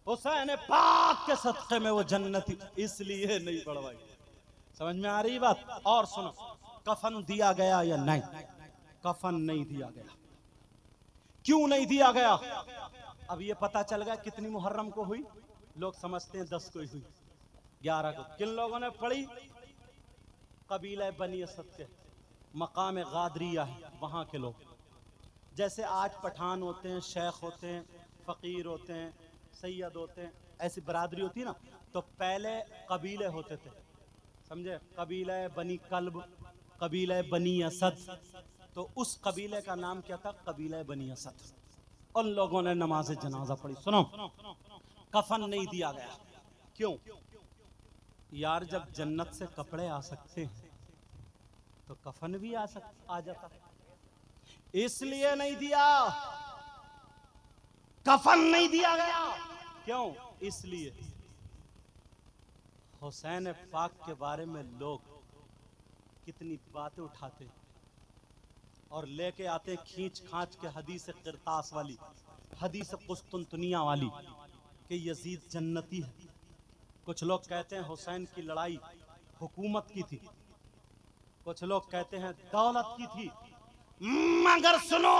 हुसैन पाक के सदक़े में वो जन्नती इसलिए नहीं पढ़वाई। समझ में आ रही बात? और सुनो, कफन दिया गया या नहीं? कफन नहीं दिया गया। क्यों नहीं दिया गया? अब ये पता चल गया कितनी मुहर्रम को हुई। लोग समझते हैं 10 को ही हुई, 11 को। किन लोगों ने पढ़ी? कबीला बनी असद के, मकाम गादरिया है, वहां के लोग। जैसे आज पठान होते हैं, शेख होते हैं, फ़कीर होते हैं, सैयद होते हैं, ऐसी बरादरी होती है ना, तो पहले कबीले होते थे, समझे? कबीला बनी कल्ब, कबीला बनी असद, तो उस कबीले का नाम क्या था? कबीला बनी असद। उन लोगों ने नमाज जनाजा पढ़ी। सुनो, कफन नहीं दिया गया। क्यों? यार जब जन्नत से कपड़े आ सकते हैं तो कफन भी आ जाता, इसलिए नहीं दिया, कफन नहीं दिया गया। क्यों? इसलिए हुसैन पाक के बारे में लोग कितनी बातें उठाते और लेके आते खींच खांच के हदीस किरतास वाली, हदीस कुस्तुनतुनिया वाली कि यजीद जन्नती है। कुछ लोग कहते हैं हुसैन की लड़ाई हुकूमत की थी, कुछ लोग कहते हैं दौलत की थी, मगर सुनो,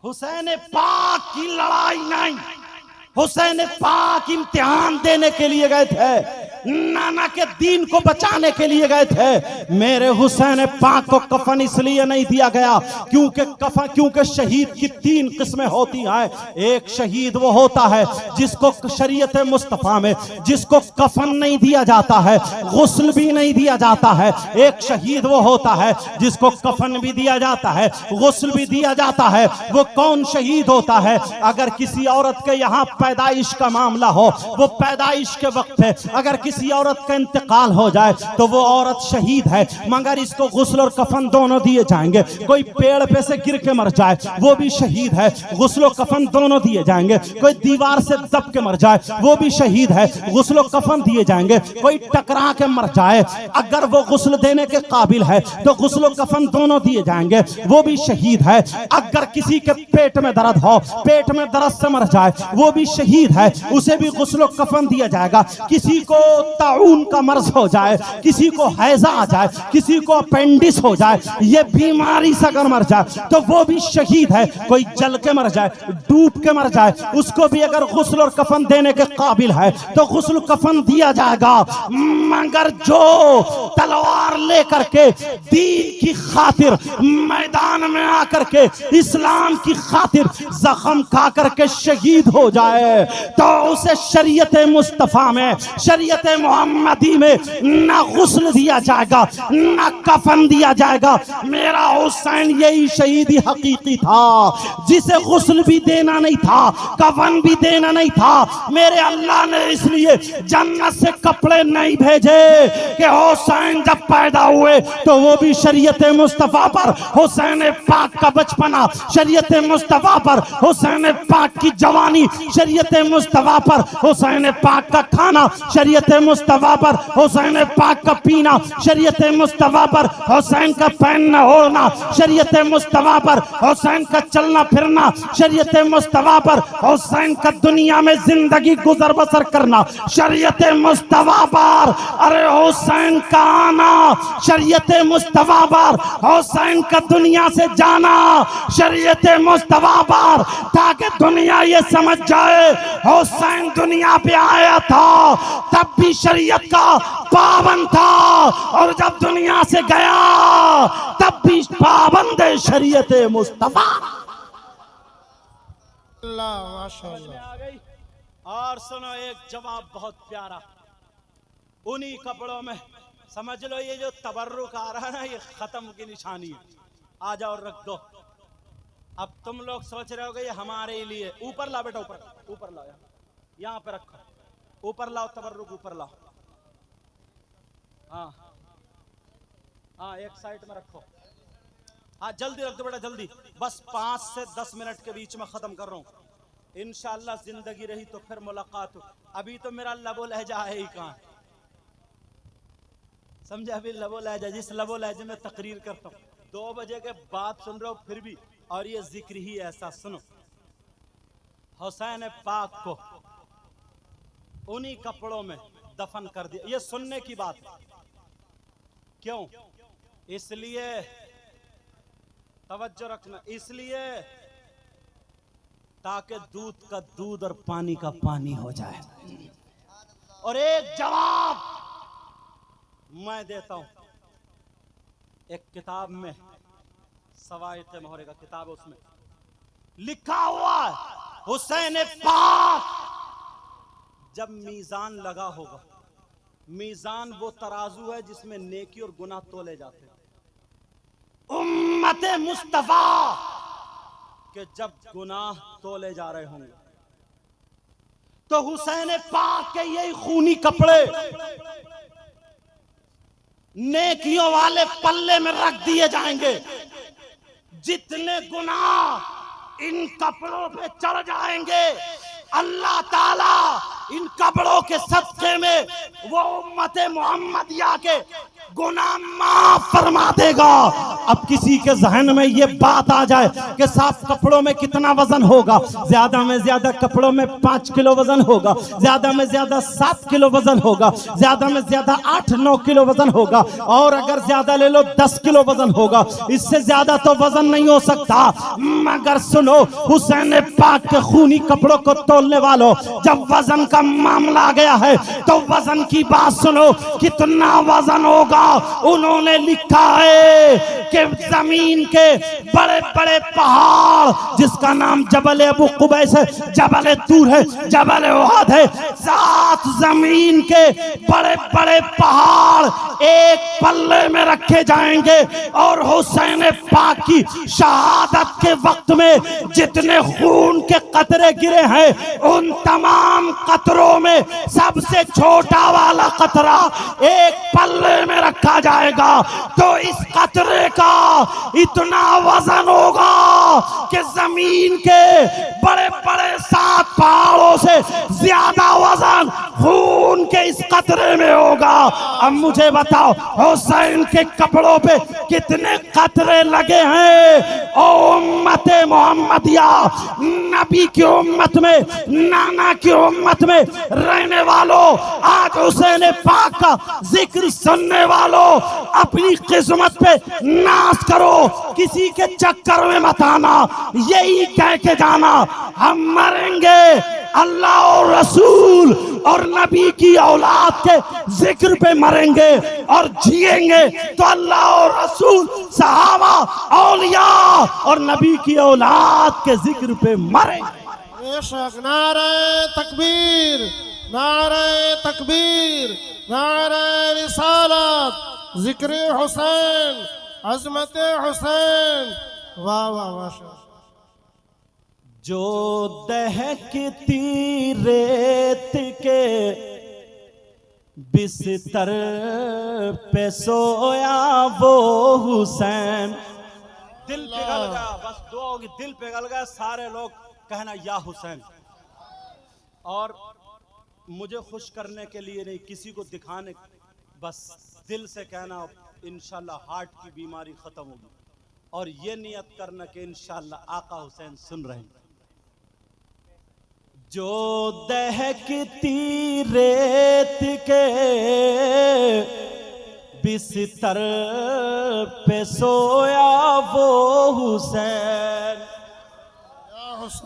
हुसैन पाक की लड़ाई नहीं, हुसैन पाक इम्तिहान देने के लिए गए थे, नाना के दीन को बचाने के लिए गए थे। मेरे हुसैन पाक को कफन इसलिए नहीं दिया गया क्योंकि शहीद की 3 किस्में होती हैं। एक शहीद वो होता है जिसको शरीयत मुस्तफा में जिसको कफन नहीं दिया जाता है, गुस्ल भी नहीं दिया जाता है। एक शहीद वो होता है जिसको कफन भी दिया जाता है, गुस्ल भी दिया जाता है। वो कौन शहीद होता है? अगर किसी औरत के यहाँ पैदाइश का मामला हो, वो पैदाइश के वक्त है, अगर किसी औरत का इंतकाल हो जाए तो वो औरत शहीद है, मगर इसको गुस्ल और कफन दोनों दिए जाएंगे। कोई पेड़ पे से गिर के मर जाए वो भी शहीद है, गुस्ल और कफन दोनों दिए जाएंगे। कोई दीवार से दब के मर जाए वो भी शहीद है, गुस्ल और कफन दिए जाएंगे। कोई टकरा के मर जाए, अगर वो गुस्ल देने के काबिल है तो गुस्ल और कफन दोनों दिए जाएंगे, वो भी शहीद है। अगर किसी के पेट में दर्द हो, पेट में दर्द से मर जाए, वो भी शहीद है, उसे भी गुस्ल और कफन दिया जाएगा। किसी को ताउन का मर्ज हो जाए, किसी को हैजा आ जाए, किसी को अपेंडिस हो जाए, ये बीमारी से अगर मर जाए तो वो भी शहीद है। कोई जल के मर जाए, डूब के मर जाए, उसको भी अगर गुस्ल और कफन देने के काबिल है तो गुस्ल कफन दिया जाएगा। मगर जो तलवार लेकर के दीन की खातिर मैदान में आकर के इस्लाम की खातिर जख्म खा करके शहीद हो जाए तो उसे शरीयत मुस्तफा में, शरीयत मोहम्मदी में ना गुस्ल दिया जाएगा, ना कफन दिया जाएगा। मेरा हुसैन यही शहीदी हकीकी था, जिसे गुस्ल भी देना नहीं था, कफन भी देना नहीं था। मेरे अल्लाह ने इसलिए जन्नत से कपड़े नहीं भेजे कि हुसैन जब पैदा हुए तो वो भी शरीयत मुस्तफा पर, हुसैन पाक का बचपना शरीयत मुस्तफा पर, हुसैन पाक की जवानी शरीयत मुस्तफा पर, हुसैन पाक का खाना शरीयत मुस्तफा पर, हुसैन पाक का पीना शरीयत मुस्तफा पर, हुसैन का पहनना ओढ़ना शरीयत मुस्तफा पर, हुसैन का चलना फिरना शरीयत मुस्तफा पर, हुसैन का दुनिया में जिंदगी गुजर बसर करना शरीयत मुस्तफा पर। अरे हुसैन का आना शरीयत मुस्तफा पर, हुसैन का दुनिया से जाना शरीयत मुस्तफा पर, ताकि दुनिया ये समझ जाए हुसैन दुनिया पे आया था तब भी शरीयत का पाबंद था और जब दुनिया से गया तब भी पाबंद है शरीयत मुस्तफा। और सुनो एक जवाब बहुत प्यारा, उन्हीं कपड़ों में समझ लो ये जो तबर्रुक आ रहा है ना, ये खत्म की निशानी है। आ जाओ रख दो। अब तुम लोग सोच रहे होगे ये हमारे लिए, ऊपर ला बेटा, ऊपर लाओ, यहाँ पे रखो, ऊपर लाओ तबर्रुक, ऊपर लाओ। हाँ हाँ, एक साइड में रखो। हाँ जल्दी रख दो बेटा, जल्दी, बस 5 से 10 मिनट के बीच में खत्म कर रहा हूँ। इंशाअल्लाह जिंदगी रही तो फिर मुलाकात हो। अभी तो मेरा लबो लहजा है ही कहाँ, समझे? अभी लबो लहजा, जिस लबो लहजे में तकरीर करता हूँ, 2 बजे के बाद सुन रहे हो फिर भी, और ये जिक्र ही ऐसा। सुनो, हुसैन पाक को उन्हीं कपड़ों में दफन कर दिया। ये सुनने की बात क्यों? इसलिए तवज्जो रखना, इसलिए ताकि दूध का दूध और पानी का पानी हो जाए। और एक जवाब मैं देता हूं, एक किताब में सवाइक़ मोहरे का किताब है, उसमें लिखा हुआ है हुसैन पाक जब मीजान लगा होगा, मीजान वो तराजू है जिसमें नेकी और गुनाह तोले जाते हैं। उम्मते मुस्तफा के जब गुनाह तोले जा रहे होंगे तो हुसैन पाक के यही खूनी कपड़े नेकियों वाले पल्ले में रख दिए जाएंगे। जितने गुनाह इन कपड़ों पे चढ़ जाएंगे, अल्लाह ताला इन कपड़ों के सदक़े में वो उम्मते मोहम्मदिया के गुनाह माफ फरमा देगा। अब किसी के जहन में ये बात आ जाए कि साफ कपड़ों में कितना वजन होगा, ज्यादा में ज्यादा कपड़ों में 5 किलो वजन होगा, ज्यादा में ज्यादा 7 किलो वजन होगा, ज्यादा में ज्यादा 8-9 किलो वजन होगा, और अगर ज्यादा ले लो 10 किलो वजन होगा, इससे ज्यादा तो वजन नहीं हो सकता। मगर सुनो, हुसैन पाक के खूनी कपड़ों को तोलने वालों, जब वजन का मामला आ गया है तो वजन की बात सुनो, कितना वजन होगा। उन्होंने लिखा है कि जमीन के बड़े बड़े पहाड़, जिसका नाम जबल अबू कुबैस है, जबल तूर है, जबल उहद है, 7 जमीन के बड़े बड़े पहाड़ एक पल्ले में रखे जाएंगे, और हुसैन पाक की शहादत के वक्त में जितने खून के कतरे गिरे हैं, उन तमाम कतरों में सबसे छोटा वाला कतरा एक पल्ले में रखा जाएगा। तो इस कतरे का इतना वजन होगा कि जमीन के बड़े बड़े 7 पहाड़ों से ज्यादा वजन खून के इस कतरे में होगा। अब मुझे बताओ, हुसैन के कपड़ों पे कितने कतरे लगे हैं। ओ उम्मते मोहम्मदिया, नबी की उम्मत में, नाना की उम्मत में रहने वालों, आज हुसैन पाक का जिक्र सुनने वालों, अपनी किस्मत पे नाश करो, किसी के चक्कर में मत आना। यही कह के जाना, हम मरेंगे अल्लाह और रसूल और नबी की औलाद के जिक्र पे मरेंगे, और जिएंगे तो अल्लाह और रसूल, सहाबा, औलिया और नबी की औलाद के जिक्र पे मरेंगे। नारे तकबीर, नारे तकबीर, नारे रिसालत, जिक्र हुसैन, अजमत हुसैन। वाह वाह वाह। जो दहकती रेत के बिस्तर पे सोया वो हुसैन। दिल पिघल गया, बस दुआ होगी, दिल पिघल गया, सारे लोग कहना या हुसैन। और मुझे खुश करने के लिए नहीं, किसी को दिखाने, बस दिल से कहना इंशाल्लाह हार्ट की बीमारी खत्म होगी, और ये नियत करना कि इंशाल्लाह आका हुसैन सुन रहे हैं। जो दहकती रेत के बिस्तर पे सोया वो हुसैन।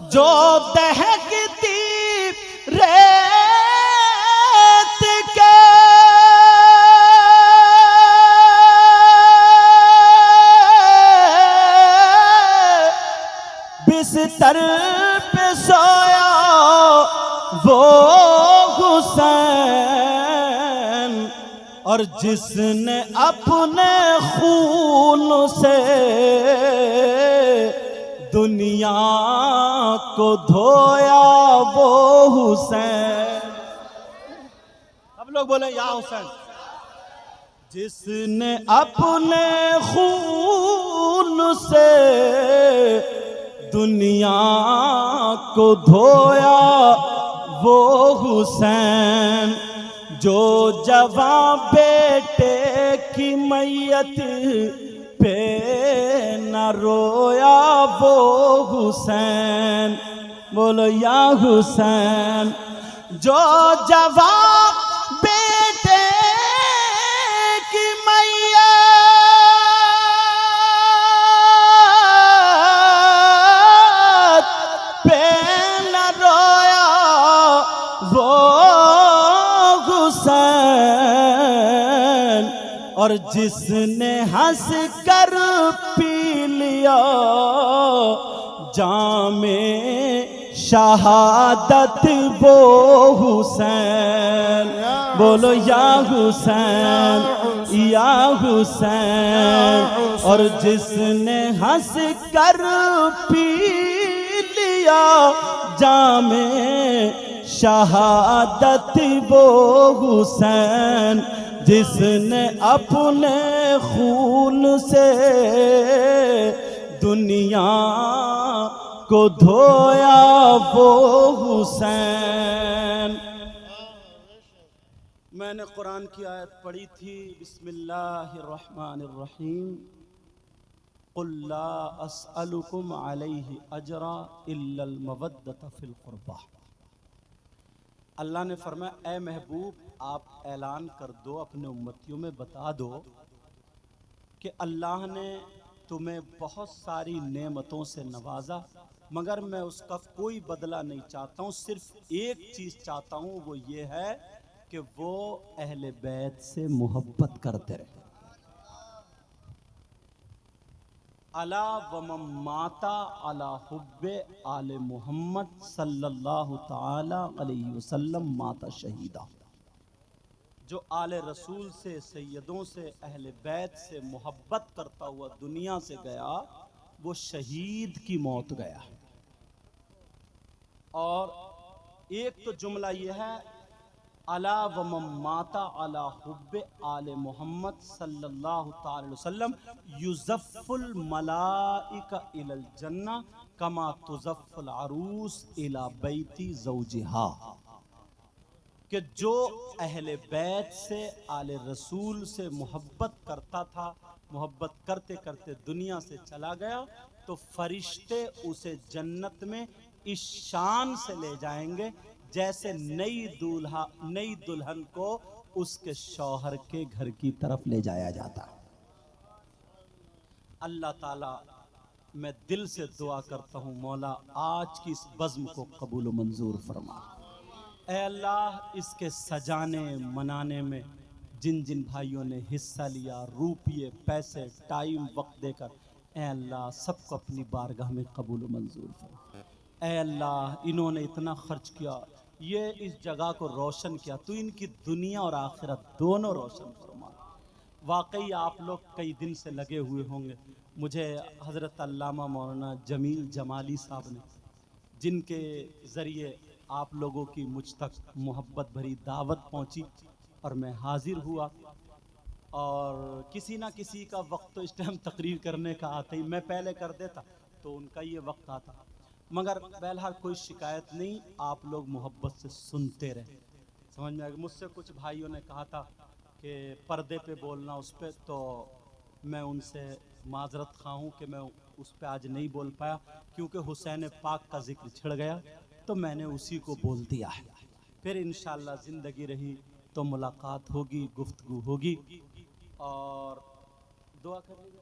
जो दहकती रेत के बिस्तर पे सोया वो हुसैन, और जिसने अपने खून से दुनिया को धोया वो हुसैन। सब लोग बोले या हुसैन। जिसने अपने खून से दुनिया को धोया वो हुसैन। जो जवां बेटे की मैयत पे न रोया वो हुसैन। बोलो या हुसैन। जो जवां बेटे की मैयत पे न रोया वो हुसैन, और जिसने हंस कर पी ली लिया जामे शहादत वो हुसैन, बोलो या हुसैन या हुसैन। और जिसने हंस कर पी लिया जामे शहादत वो हुसैन, जिसने अपने खून से दुनिया को धोया वो हुसैन। मैंने कुरान की आयत पढ़ी थी, बिस्मिल्लाहिर्रहमानिर्रहीम, कुल ला अस्अलुकुम अलैहि अजरा इल्लल मवद्दत फिल कुर्बा। अल्लाह ने फरमाया, ए महबूब आप ऐलान कर दो, अपने उम्मतियों में बता दो कि अल्लाह ने तुम्हें बहुत सारी नेमतों से नवाजा, मगर मैं उसका कोई बदला नहीं चाहता हूँ। सिर्फ एक चीज़ चाहता हूँ, वो ये है कि वो अहले बैत से मोहब्बत करते रहे। अला वमम माता अला हुब्बे आले मोहम्मद सल्लल्लाहु ताला अलैहि वसल्लम माता शहीदा। जो आले रसूल से, सैयदों से, अहले बैत से मोहब्बत करता हुआ दुनिया से गया, वो शहीद की मौत गया। और एक तो जुमला यह है, अला वमम माता अला हुब्बे आले मोहम्मद सल्लल्लाहु ताला अलैहि वसल्लम युज़फ़्फ़ुल मलाइका इलल जन्ना कमा तुज़फ़्फ़ुल अरूस इला बैती ज़ौजिहा। कि जो अहले बैत से, आले रसूल से मोहब्बत करता था, मोहब्बत करते करते दुनिया से चला गया, तो फरिश्ते उसे जन्नत में इस शान से ले जाएंगे जैसे नई दुल्हन को उसके शौहर के घर की तरफ ले जाया जाता। अल्लाह ताला, मैं दिल से दुआ करता हूँ, मौला आज की इस बज़्म को कबूल व मंजूर फरमा। ऐ अल्लाह, इसके सजाने मनाने में जिन जिन भाइयों ने हिस्सा लिया, रुपये, पैसे, टाइम, वक्त देकर, ऐ अल्लाह सबको अपनी बारगाह में कबूल व मंजूर फरमा। ऐ अल्लाह, इन्होंने इतना खर्च किया, ये इस जगह को रोशन किया, तो इनकी दुनिया और आखिरत दोनों रोशन फरमा। वाकई आप लोग कई दिन से लगे हुए होंगे। मुझे हज़रत अल्लामा मौलाना जमील जमाली साहब ने, जिनके ज़रिए आप लोगों की मुझ तक मोहब्बत भरी दावत पहुंची और मैं हाजिर हुआ, और किसी ना किसी का वक्त तो इस टाइम तकरीर करने का आता ही, मैं पहले कर देता तो उनका ये वक्त आता, मगर बहरहाल कोई शिकायत नहीं, आप लोग मोहब्बत से सुनते रहे। समझ में आ गया। मुझसे कुछ भाइयों ने कहा था कि पर्दे पे बोलना उस पर, तो मैं उनसे माजरत खा हूँ कि मैं उस पर आज नहीं बोल पाया, क्योंकि हुसैन पाक का जिक्र छिड़ गया, तो मैंने उसी को बोल दिया है। फिर इंशाअल्लाह ज़िंदगी रही तो मुलाकात होगी, गुफ्तगू होगी, और दुआ कर लीजिए।